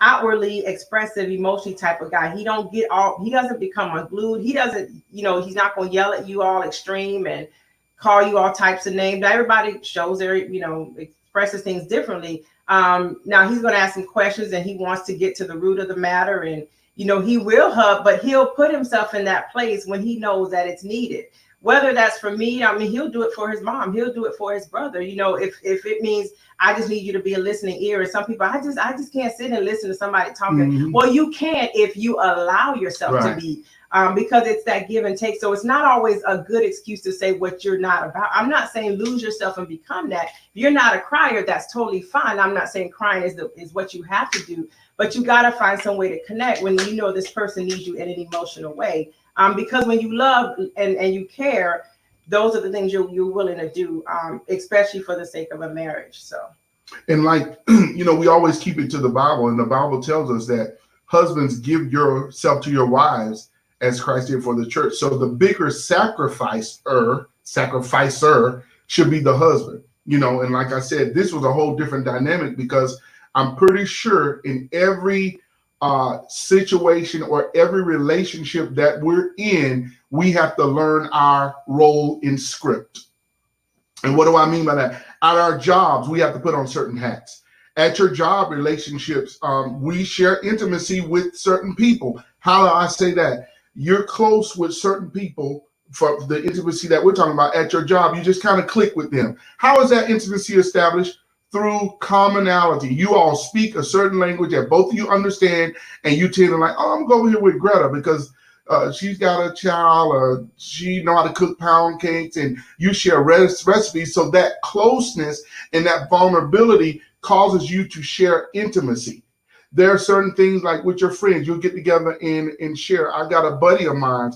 outwardly expressive, emotionally type of guy. He doesn't become unglued. He doesn't, he's not going to yell at you all extreme and call you all types of names. Everybody shows their, expresses things differently. Now he's going to ask some questions and he wants to get to the root of the matter. And, he will hug, but he'll put himself in that place when he knows that it's needed. Whether that's for me, he'll do it for his mom. He'll do it for his brother. If it means I just need you to be a listening ear. And some people, I just can't sit and listen to somebody talking. Well, you can if you allow yourself to be, because it's that give and take. So it's not always a good excuse to say what you're not about. I'm not saying lose yourself and become that. If you're not a crier, that's totally fine. I'm not saying crying is what you have to do, but you got to find some way to connect when this person needs you in an emotional way. Because when you love and you care, those are the things you're willing to do, especially for the sake of a marriage. So, and we always keep it to the Bible, and the Bible tells us that husbands, give yourself to your wives as Christ did for the church. So the bigger sacrificer should be the husband. And like I said, this was a whole different dynamic, because I'm pretty sure in every situation or every relationship that we're in, we have to learn our role in script. And what do I mean by that? At our jobs, we have to put on certain hats. At your job relationships, we share intimacy with certain people. How do I say that? You're close with certain people for the intimacy that we're talking about at your job. You just kind of click with them. How is that intimacy established? Through commonality. You all speak a certain language that both of you understand, and you tend to I'm gonna go over here with Greta because she's got a child, or she know how to cook pound cakes, and you share recipes. So that closeness and that vulnerability causes you to share intimacy. There are certain things like with your friends, you'll get together and share. I got a buddy of mine,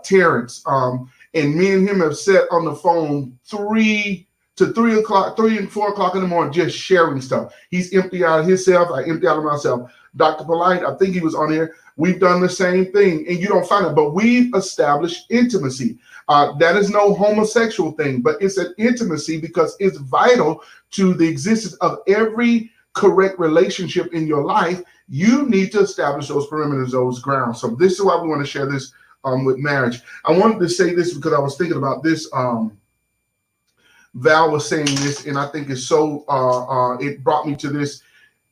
Terrence, and me and him have sat on the phone 3 and 4 o'clock in the morning, just sharing stuff. He's empty out of himself. I empty out of myself. Dr. Polite, I think he was on here. We've done the same thing, and you don't find it, but we've established intimacy. That is no homosexual thing, but it's an intimacy because it's vital to the existence of every correct relationship in your life. You need to establish those perimeters, those grounds. So this is why we want to share this with marriage. I wanted to say this because I was thinking about this. Val was saying this, and I think it's so, it brought me to this.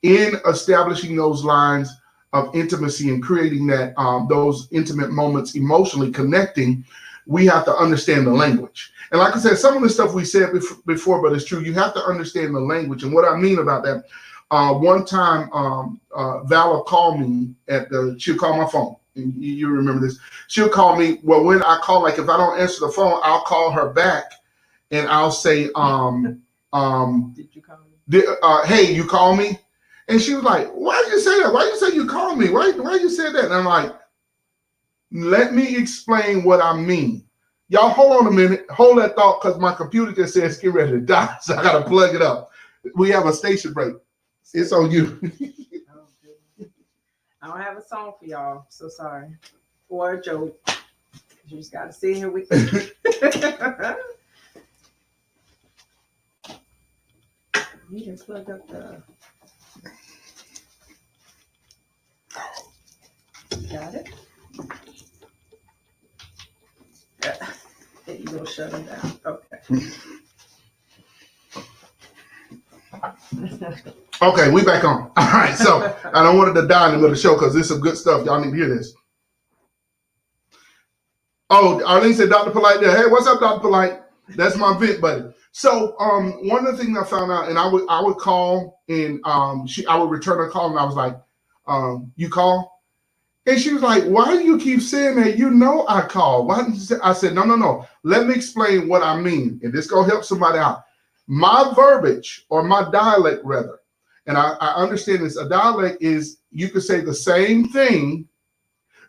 In establishing those lines of intimacy and creating that those intimate moments, emotionally connecting, we have to understand the language. And like I said, some of the stuff we said before, but it's true. You have to understand the language. And what I mean about that, one time Vala called me she'll call my phone. And you remember this. She'll call me. Well, when I call, like if I don't answer the phone, I'll call her back. And I'll say, did you call me? Hey, you call me? And she was like, why did you say that? Why did you say you called me? Why you said that? And I'm like, let me explain what I mean. Y'all hold on a minute. Hold that thought, because my computer just says get ready to die. So I got to plug it up. We have a station break. It's on you. I don't have a song for y'all. So sorry. Or a joke. You just got to sit here with me. You can plug up the. Got it? Yeah. There you go, shut them down. Okay. Okay, we back on. All right, so I don't want it to die in the middle of the show because this is some good stuff. Y'all need to hear this. Oh, Arlene said Dr. Polite there. Hey, what's up, Dr. Polite? That's my vent buddy. So one of the things I found out, and I would call, and I would return her call, and I was like, you call? And she was like, why do you keep saying that? You know I called. Why didn't you say? I said, no. Let me explain what I mean. And this going to help somebody out. My verbiage, or my dialect rather, and I understand this, a dialect is, you could say the same thing,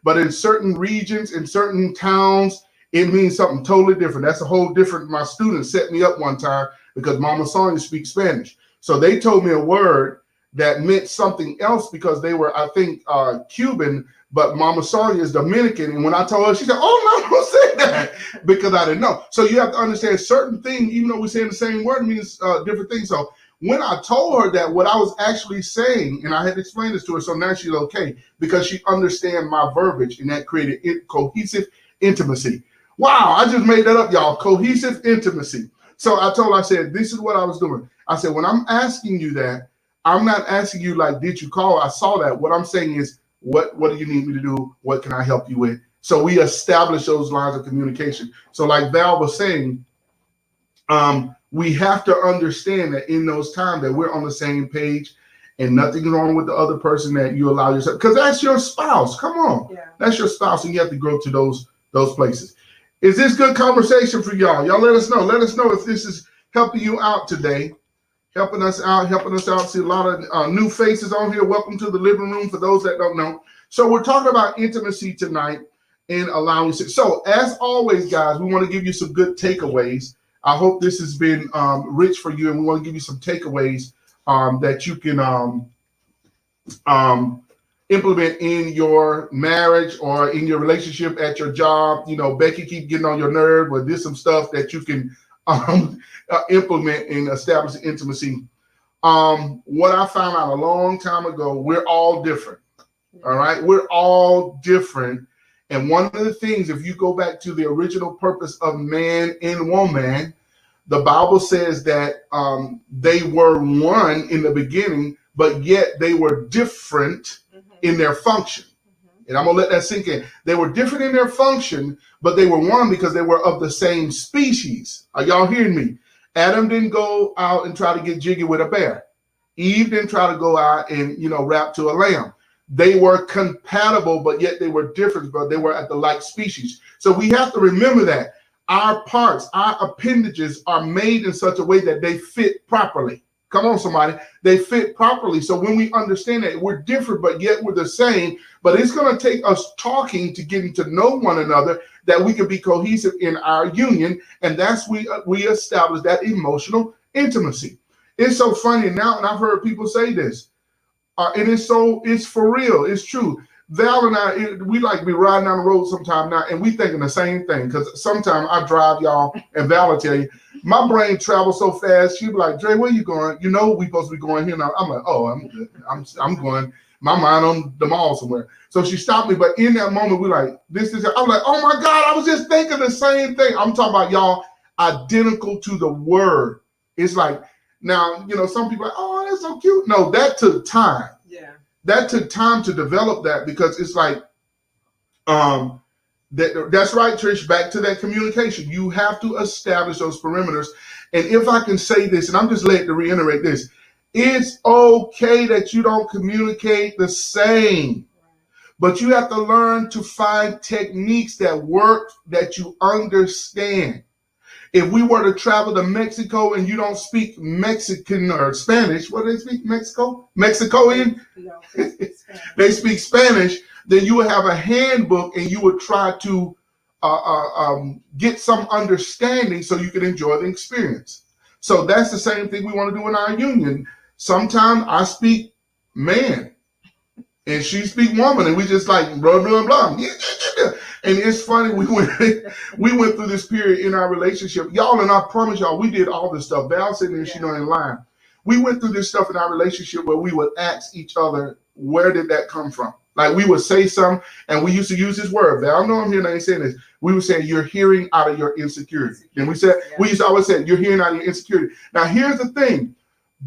but in certain regions, in certain towns, it means something totally different. That's a whole different. My students set me up one time because Mama Sonia speaks Spanish. So they told me a word that meant something else because they were, I think, Cuban, but Mama Sonia is Dominican. And when I told her, she said, oh, no, don't say that, because I didn't know. So you have to understand certain things, even though we're saying the same word, means different things. So when I told her that, what I was actually saying, and I had to explain this to her, so now she's okay, because she understands my verbiage, and that created cohesive intimacy. Wow, I just made that up, y'all. Cohesive intimacy. So I told her, I said, this is what I was doing. I said, when I'm asking you that, I'm not asking you like, did you call? I saw that. What I'm saying is, what do you need me to do? What can I help you with? So we establish those lines of communication. So like Val was saying, we have to understand that in those times that we're on the same page and nothing's wrong with the other person that you allow yourself, because that's your spouse. Come on. Yeah. That's your spouse, and you have to grow to those places. Is this good conversation for y'all? Y'all let us know. Let us know if this is helping you out today. Helping us out. See a lot of new faces on here. Welcome to the living room for those that don't know. So we're talking about intimacy tonight and allowing. So as always, guys, we want to give you some good takeaways. I hope this has been rich for you, and we want to give you some takeaways that you can implement in your marriage or in your relationship at your job. You know, Becky keep getting on your nerve, but there's some stuff that you can implement and establish intimacy. What I found out a long time ago, we're all different. All right, we're all different. And one of the things, if you go back to the original purpose of man and woman, the Bible says that they were one in the beginning, but yet they were different in their function. And I'm going to let that sink in. They were different in their function, but they were one because they were of the same species. Are y'all hearing me? Adam didn't go out and try to get jiggy with a bear. Eve didn't try to go out and, rap to a lamb. They were compatible, but yet they were different, but they were at the like species. So we have to remember that our parts, our appendages are made in such a way that they fit properly. Come on, somebody. They fit properly. So when we understand that we're different, but yet we're the same, but it's going to take us talking to getting to know one another, that we can be cohesive in our union. And that's we establish that emotional intimacy. It's so funny now, and I've heard people say this, and it's for real. It's true. Val and I, we like be riding down the road sometime now, and we thinking the same thing. Because sometimes I drive, y'all, and Val will tell you, my brain travels so fast. She'll be like, Dre, where you going? We supposed to be going here now. I'm like, oh, I'm good. I'm going. My mind on the mall somewhere. So she stopped me, but in that moment, we're like, this is. I'm like, oh my God, I was just thinking the same thing. I'm talking about y'all identical to the word. It's like, now, some people are like, oh, that's so cute. No, that took time. Yeah. That took time to develop that, because it's like, that's right, Trish, back to that communication. You have to establish those perimeters. And if I can say this, and I'm just led to reiterate this, it's okay that you don't communicate the same, but you have to learn to find techniques that work, that you understand. If we were to travel to Mexico and you don't speak Mexican or Spanish, what do they speak? Mexicoan? No, they speak Spanish. Then you would have a handbook and you would try to get some understanding so you can enjoy the experience. So that's the same thing we want to do in our union. Sometimes I speak man and she speak woman, and we just like blah, blah, blah. And it's funny, we went through this period in our relationship. Y'all, and I promise y'all, we did all this stuff. Val sitting there, she in line. We went through this stuff in our relationship where we would ask each other, where did that come from? Like we would say something, and we used to use this word. Val, know I'm here and I ain't saying this. We would say, you're hearing out of your insecurity. And we used to always say, you're hearing out of your insecurity. Now, here's the thing.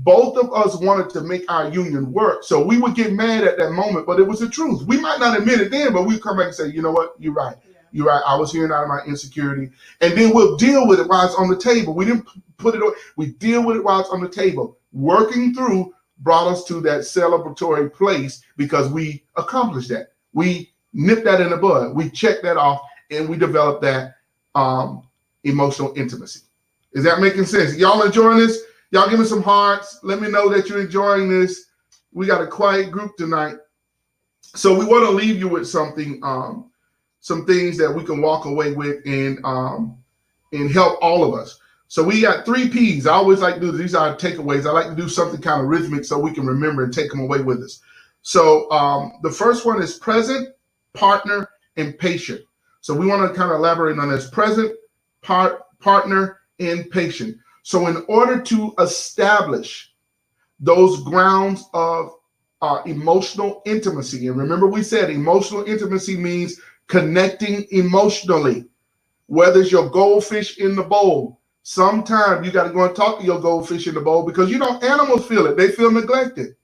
Both of us wanted to make our union work. So we would get mad at that moment, but it was the truth. We might not admit it then, but we'd come back and say, you know what? You're right. Yeah. You're right. I was hearing out of my insecurity. And then we'll deal with it while it's on the table. We didn't put it on. We deal with it while it's on the table. Working through brought us to that celebratory place because we accomplished that. We nip that in the bud. We check that off and we develop that emotional intimacy. Is that making sense? Y'all enjoying this? Y'all give me some hearts. Let me know that you're enjoying this. We got a quiet group tonight. So we want to leave you with something, some things that we can walk away with and help all of us. So we got 3 P's. I always like to do, these are our takeaways. I like to do something kind of rhythmic so we can remember and take them away with us. So the first one is present, partner, and patient. So we want to kind of elaborate on this: present, partner, and patient. So in order to establish those grounds of emotional intimacy, and remember we said emotional intimacy means connecting emotionally, whether it's your goldfish in the bowl. Sometimes you got to go and talk to your goldfish in the bowl, because you know animals feel it. They feel neglected.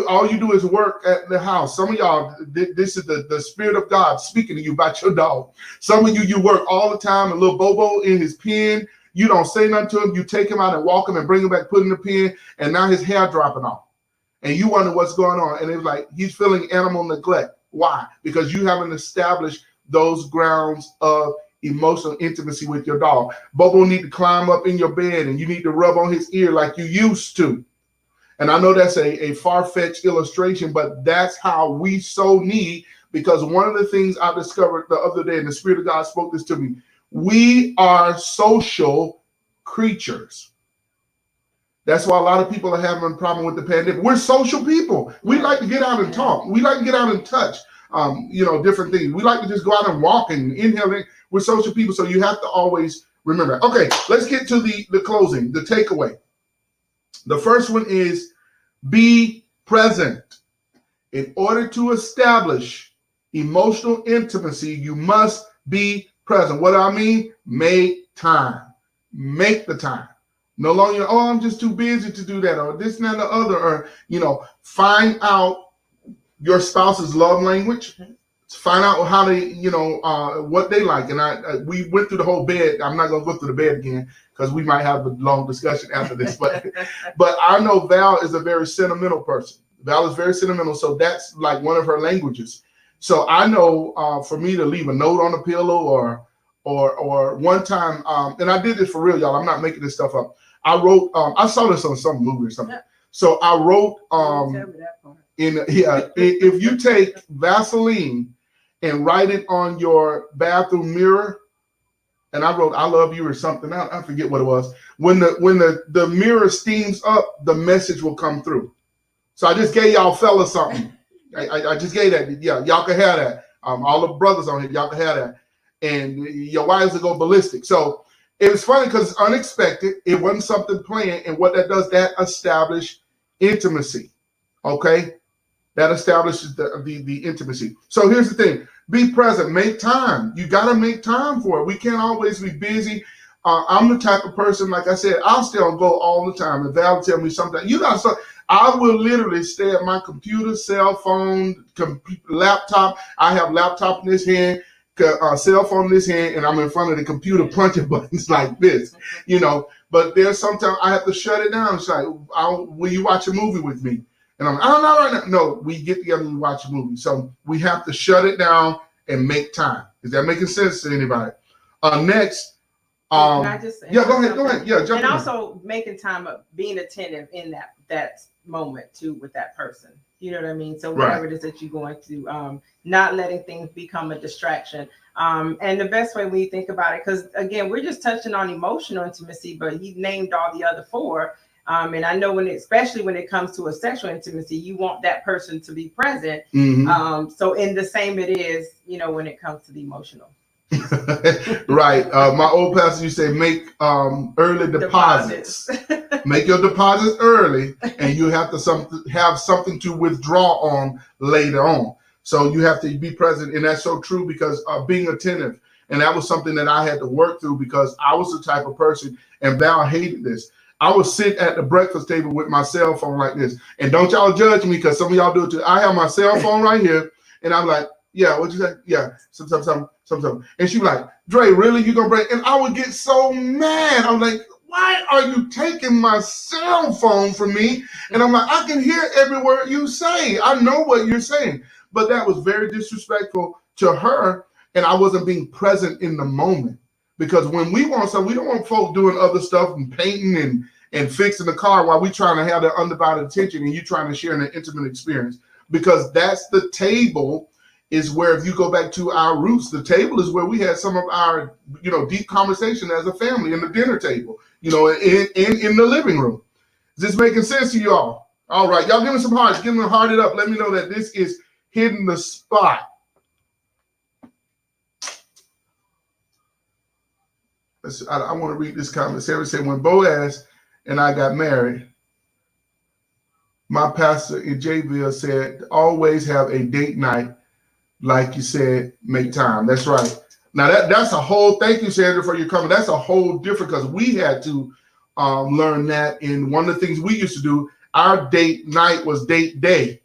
All you do is work at the house. Some of y'all, this is the Spirit of God speaking to you about your dog. Some of you work all the time, a little Bobo in his pen. You don't say nothing to him. You take him out and walk him and bring him back, put him in the pen, and now his hair dropping off. And you wonder what's going on. And it's like he's feeling animal neglect. Why? Because you haven't established those grounds of emotional intimacy with your dog. Bobo need to climb up in your bed and you need to rub on his ear like you used to. And I know that's a far-fetched illustration, but that's how we so need, because one of the things I discovered the other day, and the Spirit of God spoke this to me, we are social creatures. That's why a lot of people are having a problem with the pandemic. We're social people. We like to get out and talk. We like to get out and touch, different things. We like to just go out and walk and inhale. We're social people, so you have to always remember. Okay, let's get to the closing, the takeaway. The first one is be present. In order to establish emotional intimacy, you must be present. What do I mean? Make time. Make the time. No longer, I'm just too busy to do that, or this and that, or other, or, find out your spouse's love language. Find out how they, what they like. And we went through the whole bed. I'm not going to go through the bed again because we might have a long discussion after this. But I know Val is a very sentimental person. Val is very sentimental. So that's like one of her languages. So I know for me to leave a note on the pillow or one time, and I did this for real, y'all. I'm not making this stuff up. I wrote, I saw this on some movie or something. So I wrote, if you take Vaseline and write it on your bathroom mirror, and I wrote "I love you" or something. I forget what it was. When the mirror steams up, the message will come through. So I just gave y'all fellas something. I just gave that. Yeah, y'all can have that. All the brothers on here, y'all can have that. And your wives will go ballistic. So it was funny because it's unexpected. It wasn't something planned. And what that does, that establishes intimacy. Okay? That establishes the intimacy. So here's the thing. Be present. Make time. You got to make time for it. We can't always be busy. I'm the type of person, like I said, I'll stay on go all the time. And Val will tell me something. I will literally stay at my computer, cell phone, laptop. I have laptop in this hand, cell phone in this hand, and I'm in front of the computer punching buttons like this, But there's sometimes I have to shut it down. It's like, will you watch a movie with me? And I'm like, I don't know right now. No, we get together and watch a movie. So we have to shut it down and make time. Is that making sense to anybody? Next. Can I just go ahead. Yeah, jump in. And also making time of being attentive in that moment too with that person. You know what I mean? So whatever it is that you're going to, not letting things become a distraction. And the best way when you think about it, because again, we're just touching on emotional intimacy, but he named all the other 4. And I know especially when it comes to a sexual intimacy, you want that person to be present. Mm-hmm. So in the same it is, when it comes to the emotional. Right. My old pastor used to say, make early deposits. Make your deposits early, and you have to have something to withdraw on later on. So you have to be present, and that's so true because being attentive. And that was something that I had to work through because I was the type of person, and Val hated this. I would sit at the breakfast table with my cell phone like this. And don't y'all judge me because some of y'all do it too. I have my cell phone right here, and I'm like, yeah, what'd you say? Yeah, some. And she was like, Dre, really? You gonna break? And I would get so mad. I'm like, why are you taking my cell phone from me? And I'm like, I can hear every word you say. I know what you're saying. but that was very disrespectful to her, and I wasn't being present in the moment. Because when we want something, we don't want folk doing other stuff and painting and fixing the car while we trying to have their undivided attention and you trying to share an intimate experience. Because that's the table is where, if you go back to our roots, the table is where we had some of our, deep conversation as a family in the dinner table, in the living room. Is this making sense to you all? All right, y'all give me some hearts. Give me a hearted up. Let me know that this is hitting the spot. I want to read this comment. Sarah said, when Boaz and I got married, my pastor in Jayville said, always have a date night. Like you said, make time. That's right. Now that's a whole, thank you, Sandra, for your comment. That's a whole different, because we had to learn that. And one of the things we used to do, our date night was date day.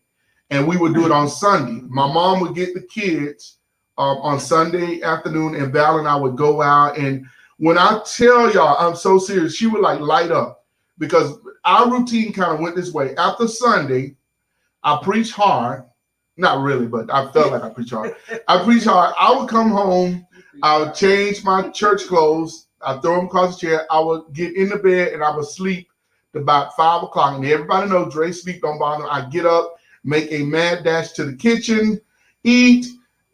And we would do it on Sunday. My mom would get the kids on Sunday afternoon, and Val and I would go out. And when I tell y'all, I'm so serious, she would like light up, because our routine kind of went this way. After Sunday, I preach hard. Not really, but I felt like I preach hard. I preach hard. I would come home. I would change my church clothes. I'd throw them across the chair. I would get in the bed and I would sleep to about 5 o'clock. And everybody knows Dre sleep don't bother him. I get up, make a mad dash to the kitchen, eat,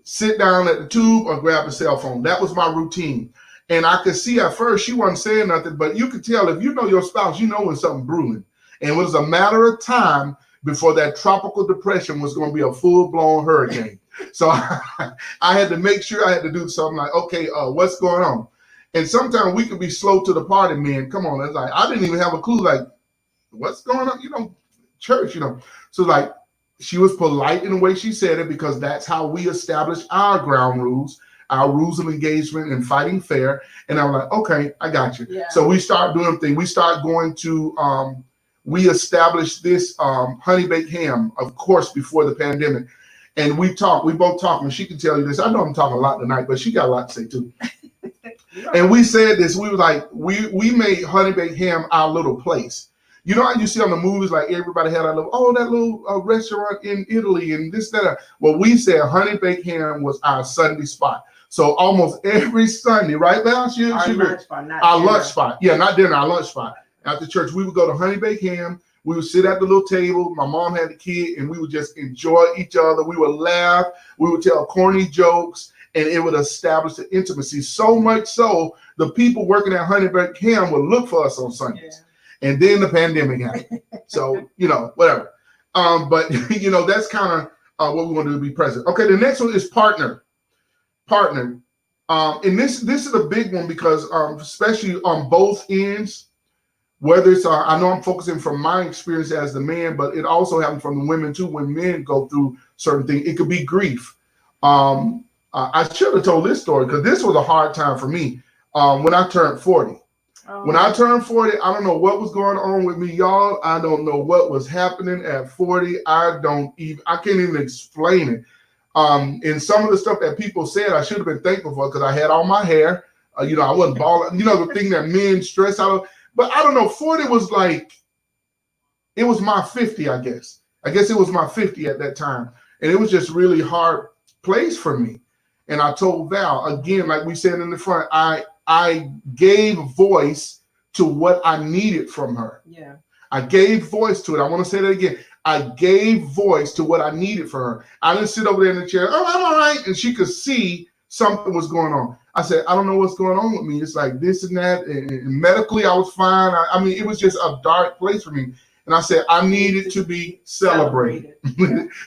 sit down at the tube, or grab a cell phone. That was my routine. And I could see at first she wasn't saying nothing, but you could tell, if you know your spouse, you know when something brewing. And it was a matter of time before that tropical depression was going to be a full-blown hurricane. So I had to make sure, I had to do something like, okay, what's going on? And sometimes we could be slow to the party, man. Come on. It's like, I didn't even have a clue, like, what's going on? Church, So like, she was polite in the way she said it, because that's how we established our ground rules, our rules of engagement and fighting fair. And I was like, okay, I got you. Yeah. So we start doing things. We start going to, we established this honey baked ham, of course, before the pandemic. And we both talked, and she can tell you this. I know I'm talking a lot tonight, but she got a lot to say too. And we said this, we were like, we made honey baked ham our little place. You know how you see on the movies, like everybody had that little restaurant in Italy and this, that. Well, we said honey baked ham was our Sunday spot. So almost every Sunday, right now, our lunch spot. Yeah, not dinner, our lunch spot. After church, we would go to honey baked ham. We would sit at the little table. My mom had a kid, and we would just enjoy each other. We would laugh. We would tell corny jokes, and it would establish the intimacy. So much so, the people working at honey baked ham would look for us on Sundays. Yeah. And then the pandemic happened. So, whatever. But, that's kind of what we want to do, to be present. Okay, the next one is partner. Partner. And this is a big one, because especially on both ends, whether it's, I know I'm focusing from my experience as the man, but it also happens from the women too. When men go through certain things, it could be grief. I should have told this story, because this was a hard time for me when I turned 40. Oh. When I turned 40, I don't know what was going on with me, y'all. I don't know what was happening at 40. I can't even explain it. And some of the stuff that people said, I should have been thankful for, because I had all my hair. I wasn't bald. The thing that men stress out of. But I don't know, 40 was like, it was my 50, I guess. I guess it was my 50 at that time. And it was just really hard place for me. And I told Val, again, like we said in the front, I gave voice to what I needed from her. Yeah. I gave voice to it. I want to say that again. I gave voice to what I needed from her. I didn't sit over there in the chair, oh, I'm all right. And she could see something was going on. I said, I don't know what's going on with me. It's like this and that. And medically, I was fine. I mean, it was just a dark place for me. And I said, I needed to be celebrated.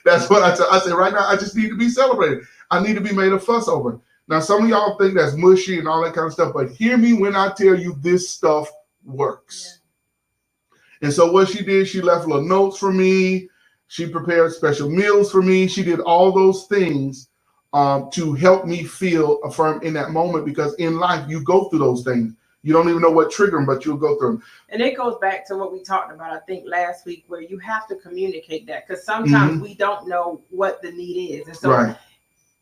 That's what I said, right now, I just need to be celebrated. I need to be made a fuss over. Now, some of y'all think that's mushy and all that kind of stuff, but hear me when I tell you this stuff works. Yeah. And so what she did, she left little notes for me. She prepared special meals for me. She did all those things to help me feel affirmed in that moment, because in life, you go through those things. You don't even know what trigger them, but you'll go through them. And it goes back to what we talked about, I think, last week, where you have to communicate that, because sometimes we don't know what the need is. And so,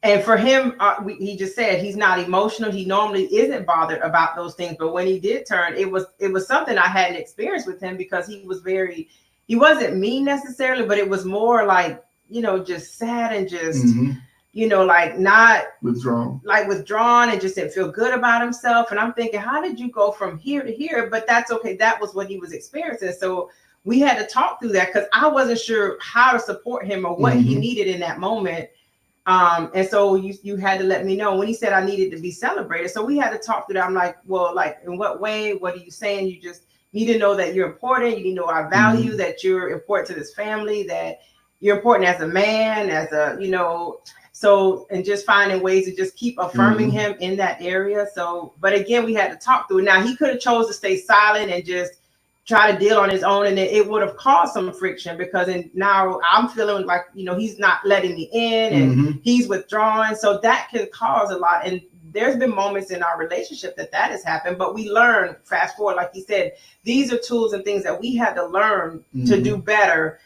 and for him, he just said he's not emotional. He normally isn't bothered about those things. But when he did turn, it was something I hadn't experienced with him, because he wasn't mean necessarily, but it was more like just sad and just, Mhm. like not Withdrawn. like withdrawn and just didn't feel good about himself. And I'm thinking, how did you go from here to here? But that's okay. That was what he was experiencing. So we had to talk through that because I wasn't sure how to support him or what he needed in that moment. And so you had to let me know when he said I needed to be celebrated. So we had to talk through that. I'm like, well, like in what way? What are you saying? You just need to know that you're important. You need to know our value, that you're important to this family, that you're important as a man, as a, so, and just finding ways to just keep affirming him in that area. So, but again, we had to talk through it. Now he could have chose to stay silent and just try to deal on his own, and it would have caused some friction because now I'm feeling like, he's not letting me in and he's withdrawing. So that can cause a lot. And there's been moments in our relationship that has happened, but we learn, fast forward, like you said, these are tools and things that we had to learn to do better,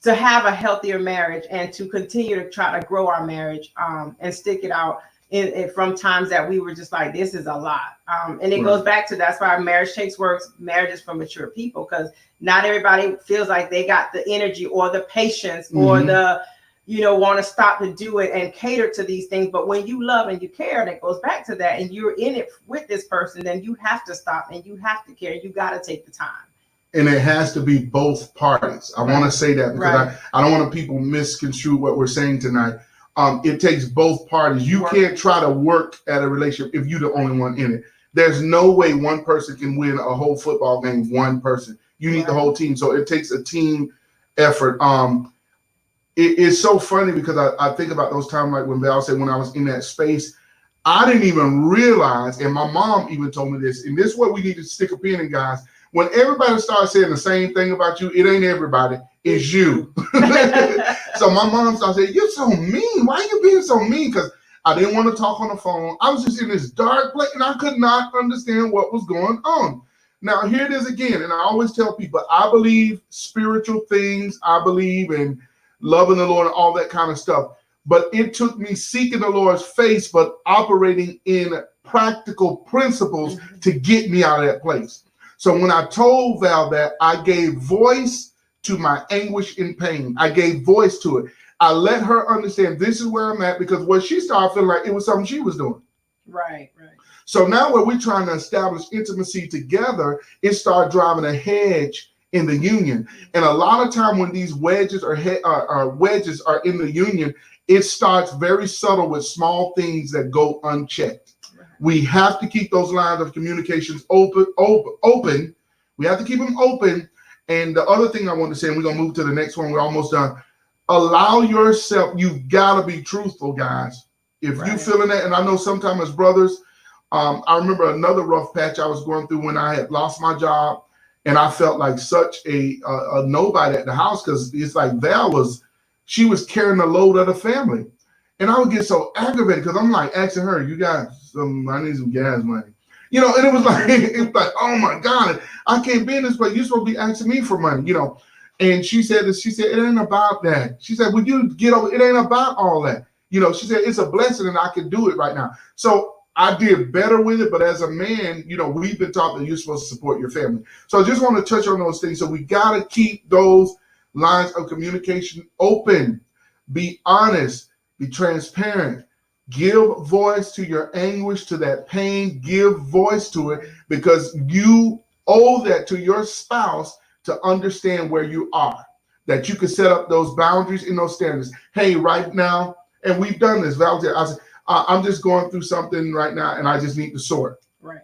to have a healthier marriage and to continue to try to grow our marriage and stick it out in from times that we were just like, this is a lot. And it goes back to, that's why marriage takes work. Marriage is for mature people, because not everybody feels like they got the energy or the patience or the, want to stop to do it and cater to these things. But when you love and you care, and it goes back to that, and you're in it with this person, then you have to stop and you have to care. You got to take the time. And it has to be both parties. I want to say that because I don't want people misconstrue what we're saying tonight. It takes both parties. You can't try to work at a relationship if you're the only one in it. There's no way one person can win a whole football game, one person. You need the whole team. So it takes a team effort. It's so funny because I think about those times, like when Val said, when I was in that space, I didn't even realize, and my mom even told me this, and this is what we need to stick a pin in, guys. When everybody starts saying the same thing about you, it ain't everybody, it's you. So my mom started saying, you're so mean. Why are you being so mean? Because I didn't want to talk on the phone. I was just in this dark place and I could not understand what was going on. Now, here it is again. And I always tell people, I believe spiritual things. I believe in loving the Lord and all that kind of stuff. But it took me seeking the Lord's face, but operating in practical principles to get me out of that place. So when I told Val that, I gave voice to my anguish and pain. I gave voice to it. I let her understand this is where I'm at, because what she started feeling like it was something she was doing. Right. So now when we're trying to establish intimacy together, it started driving a hedge in the union. And a lot of time when these wedges are in the union, it starts very subtle with small things that go unchecked. We have to keep those lines of communications open. We have to keep them open. And the other thing I want to say, and we're going to move to the next one, we're almost done. Allow yourself, you've got to be truthful, guys. If you're feeling that, and I know sometimes as brothers, I remember another rough patch I was going through when I had lost my job, and I felt like such a nobody at the house, because it's like Val she was carrying the load of the family. And I would get so aggravated because I'm like asking her, I need some gas money. And it was like, oh my God, I can't be in this place. You're supposed to be asking me for money, And she said, it ain't about that. She said, would you get over, it ain't about all that. She said, it's a blessing and I can do it right now. So I did better with it. But as a man, we've been taught that you're supposed to support your family. So I just want to touch on those things. So we got to keep those lines of communication open. Be honest. Be transparent. Give voice to your anguish, to that pain. Give voice to it, because you owe that to your spouse to understand where you are, that you can set up those boundaries and those standards. Hey, right now, and we've done this, Val, I said, I'm just going through something right now and I just need to sort. Right.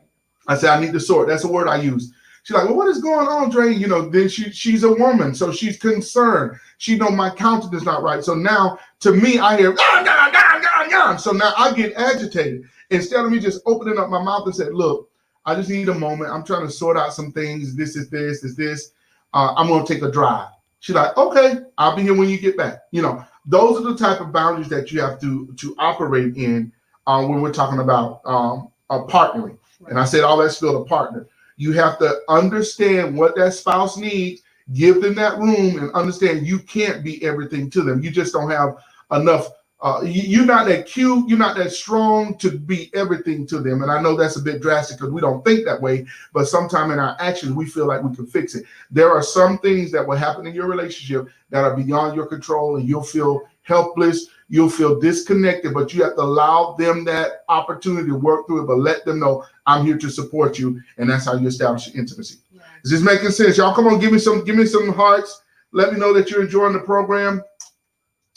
I said, I need to sort. That's the word I use. She's like, well, what is going on, Dre? Then she's a woman, so she's concerned. She know my countenance is not right. So now, to me, I hear, so now I get agitated. Instead of me just opening up my mouth and saying, look, I just need a moment. I'm trying to sort out some things. This is this. I'm going to take a drive. She's like, okay, I'll be here when you get back. Those are the type of boundaries that you have to operate in when we're talking about partnering. Right. And I said all that's still a partner. You have to understand what that spouse needs, give them that room, and understand you can't be everything to them. You just don't have enough You're not that cute, you're not that strong to be everything to them. And I know that's a bit drastic because we don't think that way, but sometimes in our actions, we feel like we can fix it. There are some things that will happen in your relationship that are beyond your control, and you'll feel helpless, you'll feel disconnected, but you have to allow them that opportunity to work through it, but let them know, I'm here to support you. And that's how you establish intimacy. Yeah. Is this making sense? Y'all come on, give me some hearts. Let me know that you're enjoying the program.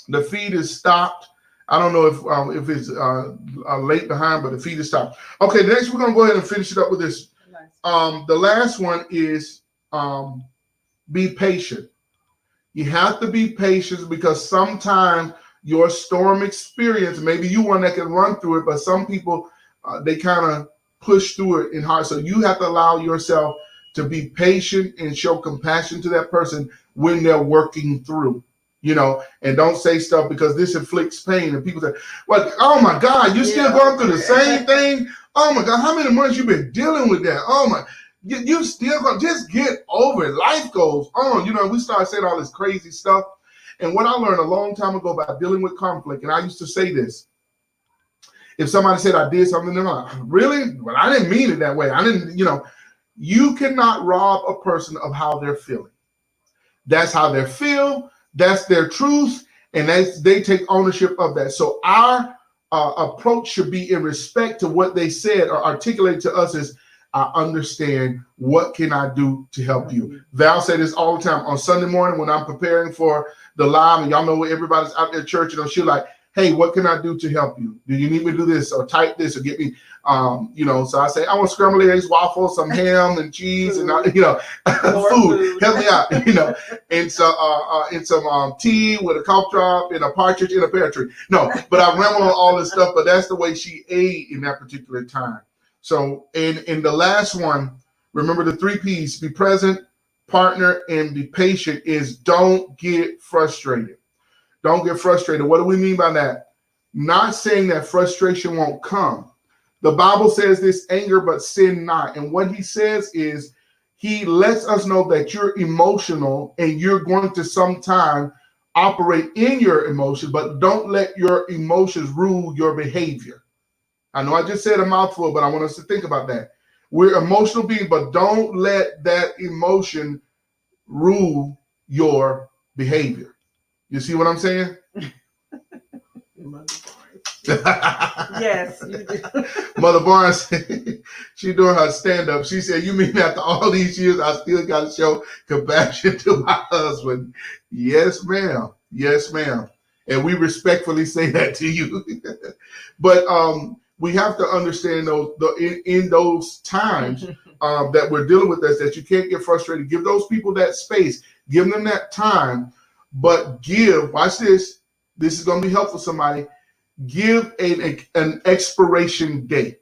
The feed is stopped. I don't know if it's late behind, but the feed is stopped. Okay, next we're gonna go ahead and finish it up with this. The last one is be patient. You have to be patient because sometimes your storm experience, maybe you one that can run through it, but some people they kind of push through it in hard. So you have to allow yourself to be patient and show compassion to that person when they're working through. And don't say stuff because this inflicts pain. And people say, well, oh my God, you're still going through the same thing? Oh my God, how many months you been dealing with that? Oh my, you still going, just get over it. Life goes on. We start saying all this crazy stuff. And what I learned a long time ago about dealing with conflict, and I used to say this, if somebody said I did something, they're like, really? Well, I didn't mean it that way. I didn't, you cannot rob a person of how they're feeling. That's how they feel. That's their truth, and they take ownership of that. So our approach should be in respect to what they said or articulate to us as, I understand, what can I do to help you? Val said this all the time. On Sunday morning when I'm preparing for the live, and y'all know everybody's out there at church, she's like, hey, what can I do to help you? Do you need me to do this or type this or get me, so I say, I want scrambled eggs, waffles, some ham and cheese and, food, help me out, and some tea with a cough drop and a partridge in a pear tree. No, but I ramble on all this stuff, but that's the way she ate in that particular time. So in the last one, remember the 3 P's, be present, partner, and be patient is don't get frustrated. Don't get frustrated. What do we mean by that? Not saying that frustration won't come. The Bible says this, anger, but sin not. And what he says is he lets us know that you're emotional and you're going to sometime operate in your emotions, but don't let your emotions rule your behavior. I know I just said a mouthful, but I want us to think about that. We're emotional beings, but don't let that emotion rule your behavior. You see what I'm saying? Yes, you do. Mother Barnes, she doing her stand-up. She said, you mean after all these years, I still got to show compassion to my husband? Yes, ma'am. Yes, ma'am. And we respectfully say that to you. But we have to understand in those times that we're dealing with this, that you can't get frustrated. Give those people that space. Give them that time. But watch this. This is going to be helpful to somebody. Give an expiration date.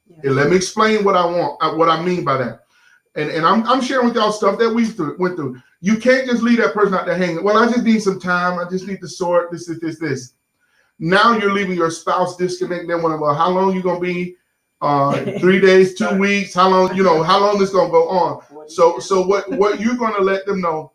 Yeah. And let me explain what I mean by that. And I'm sharing with y'all stuff that we went through. You can't just leave that person out there hanging. Well, I just need some time. I just need to sort this. Now you're leaving your spouse disconnected. Then well, how long you going to be? 3 days, 2 weeks? How long? How long this going to go on? So what you're going to let them know?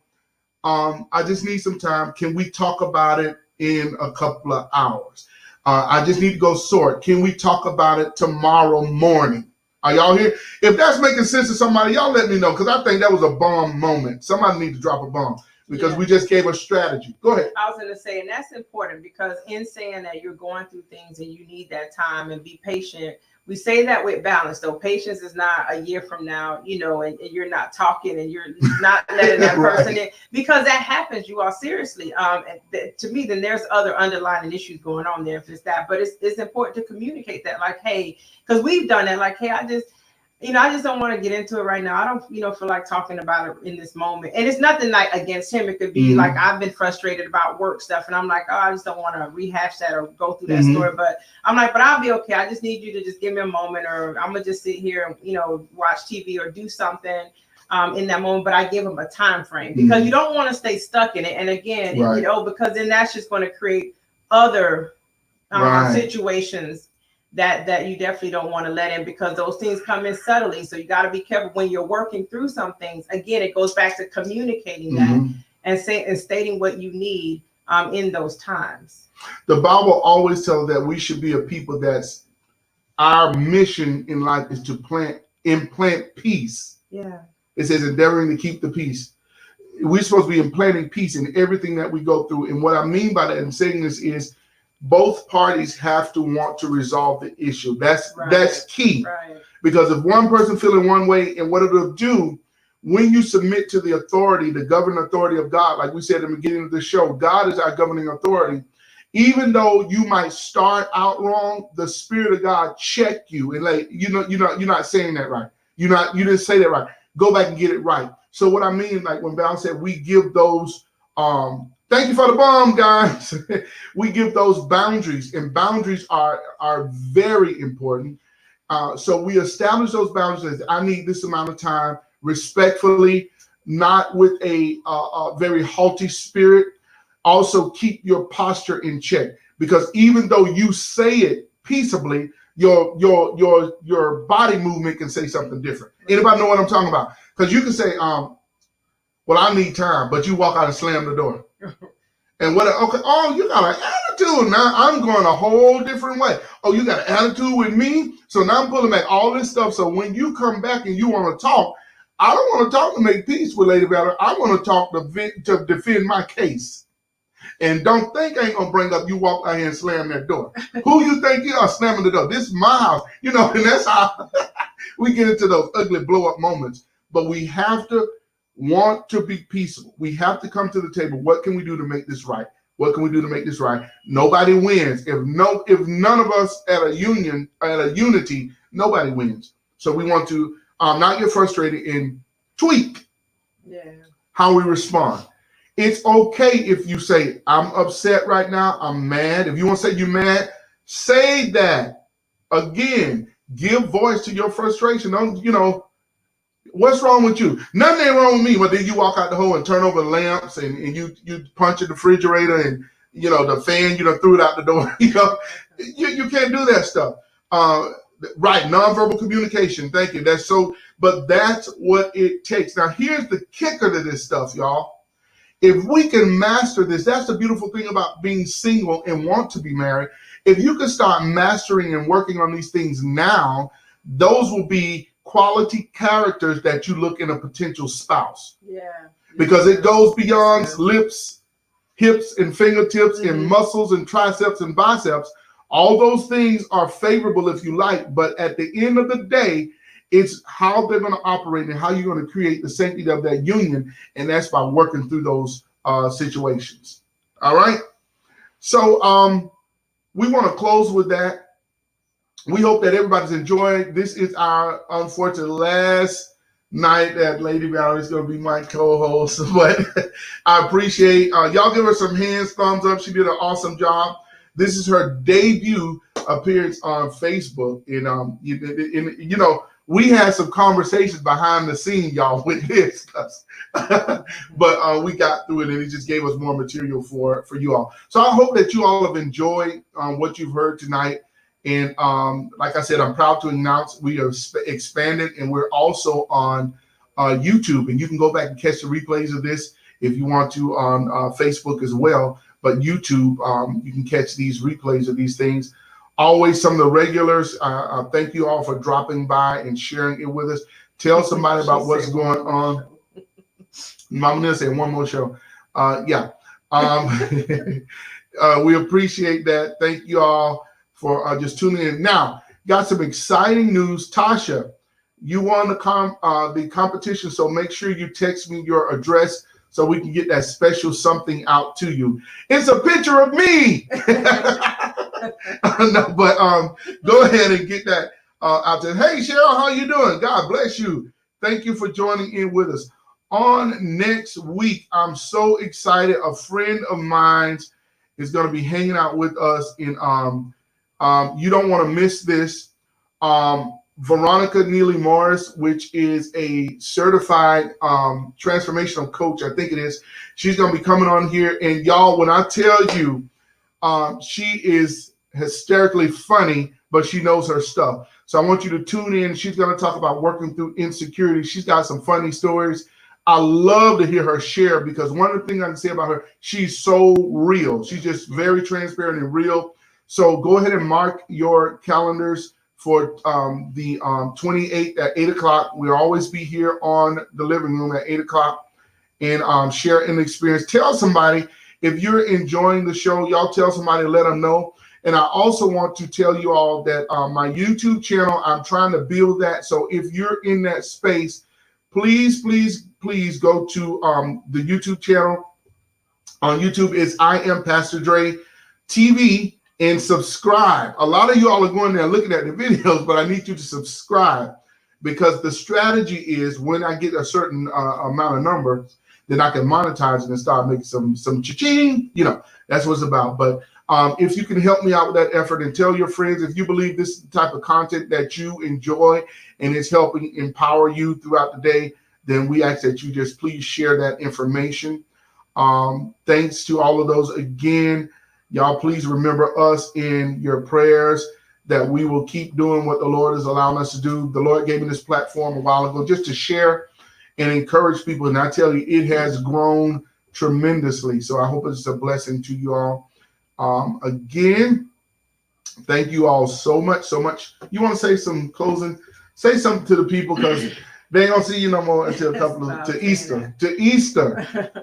I just need some time. Can we talk about it in a couple of hours? I just need to go sort. Can we talk about it tomorrow morning? Are y'all here? If that's making sense to somebody, y'all let me know, because I think that was a bomb moment. Somebody need to drop a bomb because we just gave a strategy. Go ahead. I was going to say, and that's important because in saying that you're going through things and you need that time and be patient, we say that with balance, though. Patience is not a year from now, and you're not talking and you're not letting that person in, because that happens. You are seriously. To me, then there's other underlying issues going on there if it's that. But it's important to communicate that, like, hey, because we've done that. Like, hey, I just don't want to get into it right now. I don't, feel like talking about it in this moment. And it's nothing like against him. It could be like I've been frustrated about work stuff, and I'm like, oh, I just don't want to rehash that or go through that story. But I'm like, but I'll be okay. I just need you to just give me a moment, or I'm gonna just sit here and watch TV or do something in that moment. But I give him a time frame because you don't want to stay stuck in it. And again, because then that's just going to create other situations that you definitely don't want to let in, because those things come in subtly. So you got to be careful when you're working through some things. Again, it goes back to communicating that and stating what you need in those times. The Bible always tells that we should be a people that's our mission in life is to implant peace. Yeah. It says endeavoring to keep the peace. We're supposed to be implanting peace in everything that we go through. And what I mean by that in saying this is both parties have to want to resolve the issue. That's key. Right. Because if one person feeling one way, and what it'll do when you submit to the authority, the governing authority of God, like we said in the beginning of the show, God is our governing authority. Even though you might start out wrong, the Spirit of God check you and like you're not saying that right. You didn't say that right. Go back and get it right. So what I mean, like when Val said, we give those. Thank you for the bomb, guys. We give those boundaries, and boundaries are very important. So we establish those boundaries. I need this amount of time, respectfully, not with a very haughty spirit. Also keep your posture in check, because even though you say it peaceably, your body movement can say something different. Anybody know what I'm talking about? Because you can say, well, I need time, but you walk out and slam the door. And you got an attitude. Now I'm going a whole different way. Oh, you got an attitude with me? So now I'm pulling back all this stuff. So when you come back and you want to talk, I don't want to talk to make peace with Lady Valor. I want to talk to defend my case. And don't think I ain't gonna bring up you walk out here and slam that door. Who you think you are slamming the door? This is my house, and that's how we get into those ugly blow up moments. But we have to want to be peaceable. We have to come to the table. What can we do to make this right? What can we do to make this right? Nobody wins. If none of us at a unity, nobody wins. So we want to not get frustrated and tweak how we respond. It's okay if you say, I'm upset right now, I'm mad. If you want to say you're mad, say that. Again, give voice to your frustration. Don't, what's wrong with you? Nothing ain't wrong with me. But then you walk out the hole and turn over lamps and you punch in the refrigerator and, the fan, threw it out the door. You can't do that stuff. Right, nonverbal communication. Thank you. But that's what it takes. Now, here's the kicker to this stuff, y'all. If we can master this, that's the beautiful thing about being single and want to be married. If you can start mastering and working on these things now, those will be quality characters that you look in a potential spouse. Yeah. Because it goes beyond lips, hips, and fingertips, and muscles, and triceps, and biceps. All those things are favorable if you like, but at the end of the day, it's how they're going to operate and how you're going to create the sanctity of that union, and that's by working through those situations. All right? So we want to close with that. We hope that everybody's enjoying. This is our unfortunate last night that Lady Valerie is going to be my co-host, but I appreciate y'all give her some hands, thumbs up. She did an awesome job. This is her debut appearance on Facebook, and we had some conversations behind the scene, y'all, with this, but we got through it, and it just gave us more material for you all. So I hope that you all have enjoyed what you've heard tonight. And like I said, I'm proud to announce we are expanded, and we're also on YouTube, and you can go back and catch the replays of this if you want to on Facebook as well. But YouTube, you can catch these replays of these things. Always some of the regulars, thank you all for dropping by and sharing it with us. Tell somebody about what's going on. I'm going to say one more show. We appreciate that. Thank you all for just tuning in. Now, got some exciting news. Tasha, you won the competition, so make sure you text me your address so we can get that special something out to you. It's a picture of me. No, but go ahead and get that out there. Hey, Cheryl, how you doing? God bless you. Thank you for joining in with us. On next week, I'm so excited. A friend of mine is going to be hanging out with us in you don't want to miss this. Veronica Neely Morris, which is a certified transformational coach, I think it is. She's going to be coming on here. And y'all, when I tell you, she is hysterically funny, but she knows her stuff. So I want you to tune in. She's going to talk about working through insecurity. She's got some funny stories. I love to hear her share because one of the things I can say about her, she's so real. She's just very transparent and real. So go ahead and mark your calendars for the 28th at 8 o'clock. We'll always be here on the living room at 8 o'clock and share an experience. Tell somebody if you're enjoying the show, y'all tell somebody, let them know. And I also want to tell you all that my YouTube channel, I'm trying to build that. So if you're in that space, please go to the YouTube channel. On YouTube, it's I Am Pastor Dre TV, and subscribe. A lot of you all are going there looking at the videos, but I need you to subscribe because the strategy is when I get a certain amount of numbers, then I can monetize it and start making some cha-ching. You know, that's what it's about. But if you can help me out with that effort and tell your friends, if you believe this is the type of content that you enjoy and it's helping empower you throughout the day, then we ask that you just please share that information. Thanks to all of those again. Y'all, please remember us in your prayers that we will keep doing what the Lord is allowing us to do. The Lord gave me this platform a while ago just to share and encourage people. And I tell you, it has grown tremendously. So I hope it's a blessing to you all. Again, thank you all so much. You want to say some closing? Say something to the people because they ain't gonna see you no more until to Easter,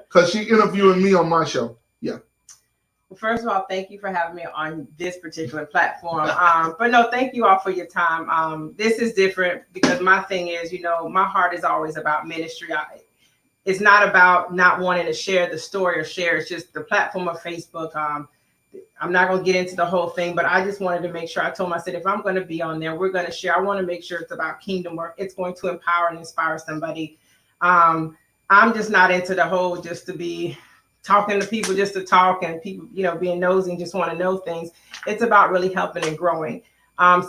because she interviewing me on my show. Yeah. Well, first of all, thank you for having me on this particular platform. But no, thank you all for your time. This is different because my thing is, you know, my heart is always about ministry. It's not about not wanting to share the story or share. It's just the platform of Facebook. I'm not going to get into the whole thing, but I just wanted to make sure I told myself, if I'm going to be on there, we're going to share. I want to make sure it's about kingdom work. It's going to empower and inspire somebody. I'm just not into the whole just to be talking to people just to talk and people, you know, being nosy and just want to know things. It's about really helping and growing.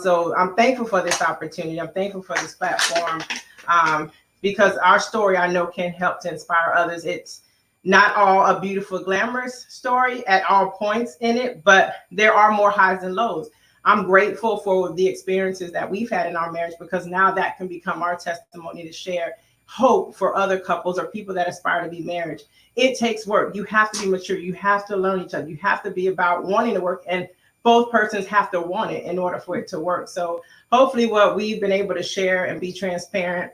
So I'm thankful for this opportunity. I'm thankful for this platform because our story, I know, can help to inspire others. It's not all a beautiful, glamorous story at all points in it, but there are more highs and lows. I'm grateful for the experiences that we've had in our marriage because now that can become our testimony to share hope for other couples or people that aspire to be married. It takes work. You have to be mature. You have to learn each other. You have to be about wanting to work, and both persons have to want it in order for it to work. So hopefully what we've been able to share and be transparent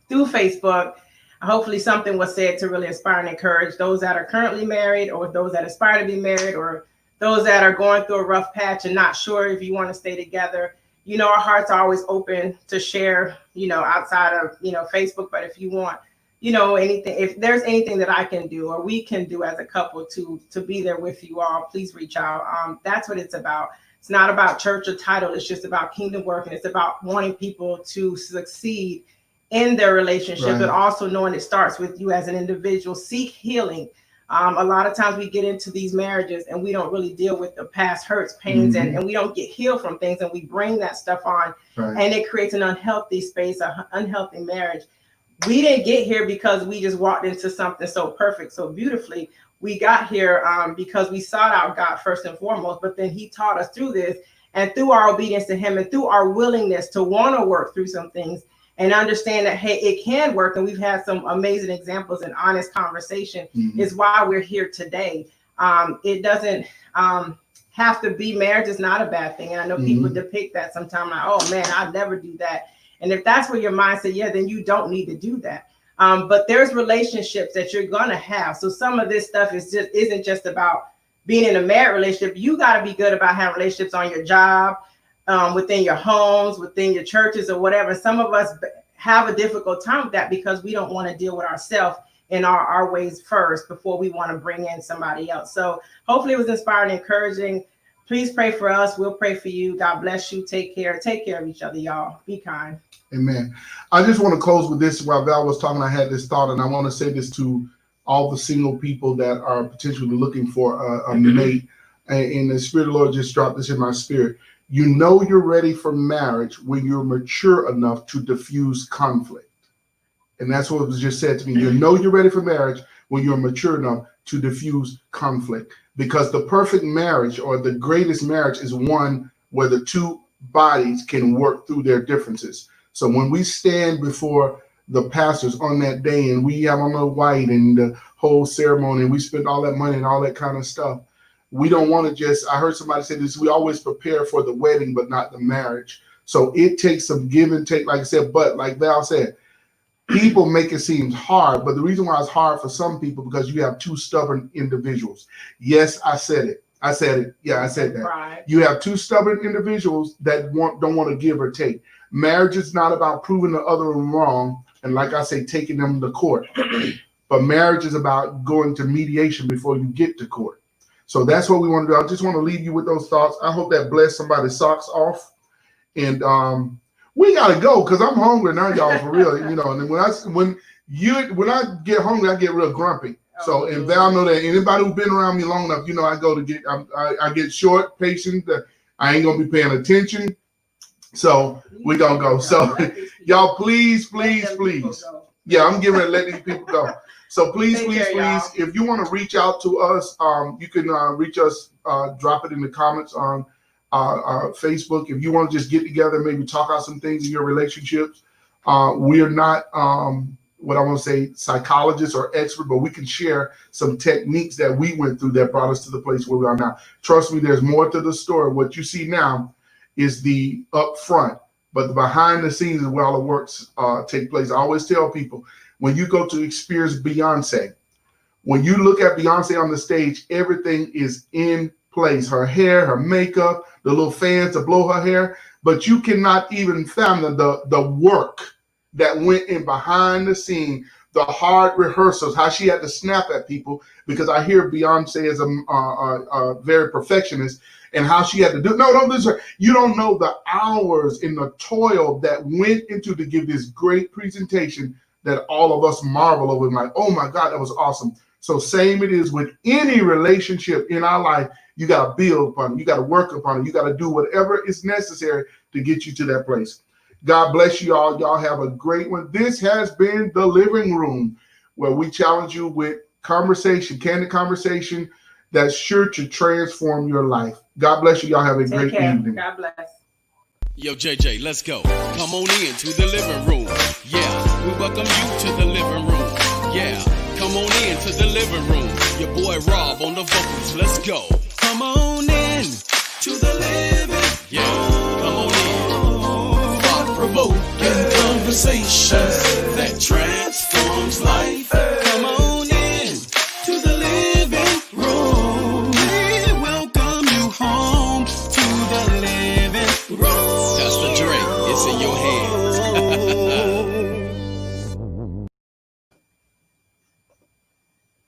through Facebook, hopefully something was said to really inspire and encourage those that are currently married or those that aspire to be married or those that are going through a rough patch and not sure if you want to stay together. You know, our hearts are always open to share, you know, outside of, you know, Facebook. But if you want, you know, anything, if there's anything that I can do or we can do as a couple to be there with you all, please reach out. That's what it's about. It's not about church or title. It's just about kingdom work. And it's about wanting people to succeed in their relationship, right, but also knowing it starts with you as an individual. Seek healing. A lot of times we get into these marriages and we don't really deal with the past hurts, pains, and we don't get healed from things, and we bring that stuff on, right, and it creates an unhealthy space, an unhealthy marriage. We didn't get here because we just walked into something so perfect, so beautifully. We got here because we sought out God first and foremost, but then he taught us through this, and through our obedience to him and through our willingness to want to work through some things and understand that, hey, it can work. And we've had some amazing examples and honest conversation is why we're here today. It doesn't have to be, marriage is not a bad thing. And I know people depict that sometimes like, oh man, I'd never do that. And if that's where your mindset, yeah, then you don't need to do that. But there's relationships that you're going to have. So some of this stuff isn't just about being in a married relationship. You got to be good about having relationships on your job, within your homes, within your churches or whatever. Some of us have a difficult time with that because we don't want to deal with ourselves in our ways first before we want to bring in somebody else. So hopefully it was inspiring and encouraging. Please pray for us. We'll pray for you. God bless you. Take care. Take care of each other, y'all. Be kind. Amen. I just want to close with this. While Val was talking, I had this thought, and I want to say this to all the single people that are potentially looking for a mate. And the Spirit of the Lord just dropped this in my spirit. You know you're ready for marriage when you're mature enough to diffuse conflict. And that's what was just said to me. You know you're ready for marriage when you're mature enough to diffuse conflict. Because the perfect marriage or the greatest marriage is one where the two bodies can work through their differences. So when we stand before the pastors on that day, and we have on the white and the whole ceremony, and we spend all that money and all that kind of stuff. We don't want to just, I heard somebody say this, we always prepare for the wedding, but not the marriage. So it takes some give and take, like I said, but like Val said, people make it seem hard, but the reason why it's hard for some people, because you have two stubborn individuals. Yes, I said it. I said it. Yeah, I said that. Right. You have two stubborn individuals that don't want to give or take. Marriage is not about proving the other one wrong, and like I say, taking them to court. But marriage is about going to mediation before you get to court. So that's what we want to do. I just want to leave you with those thoughts. I hope that blessed somebody's socks off. And we gotta go because I'm hungry now, y'all, for real. You know, and when I get hungry, I get real grumpy. So, and Val know that. Anybody who's been around me long enough, you know, I get short, patient. I ain't gonna be paying attention. So we gonna go. So y'all, please. Yeah, I'm getting ready to let these people go. So please, if you want to reach out to us, you can reach us, drop it in the comments on Facebook. If you want to just get together, maybe talk out some things in your relationships. We are not what I want to say psychologists or expert, but we can share some techniques that we went through that brought us to the place where we are now. Trust me, there's more to the story. What you see now is the up front, but the behind the scenes is where all the works take place. I always tell people, when you go to experience Beyonce, when you look at Beyonce on the stage, everything is in place. Her hair, her makeup, the little fans to blow her hair, but you cannot even fathom the work that went in behind the scene, the hard rehearsals, how she had to snap at people, because I hear Beyonce is a very perfectionist, and how she had to do. No, don't listen. You don't know the hours and the toil that went into to give this great presentation that all of us marvel over, and like, oh my God, that was awesome. So same it is with any relationship in our life. You got to build upon it. You got to work upon it. You got to do whatever is necessary to get you to that place. God bless you all. Y'all have a great one. This has been The Living Room, where we challenge you with conversation, candid conversation that's sure to transform your life. God bless you. Y'all have a great evening. God bless. Yo, JJ, let's go. Come on in to the living room. Yeah, we welcome you to the living room. Yeah, come on in to the living room. Your boy Rob on the vocals. Let's go. Come on in to the living. Yeah, come on in. Thought-provoking conversations that transforms life.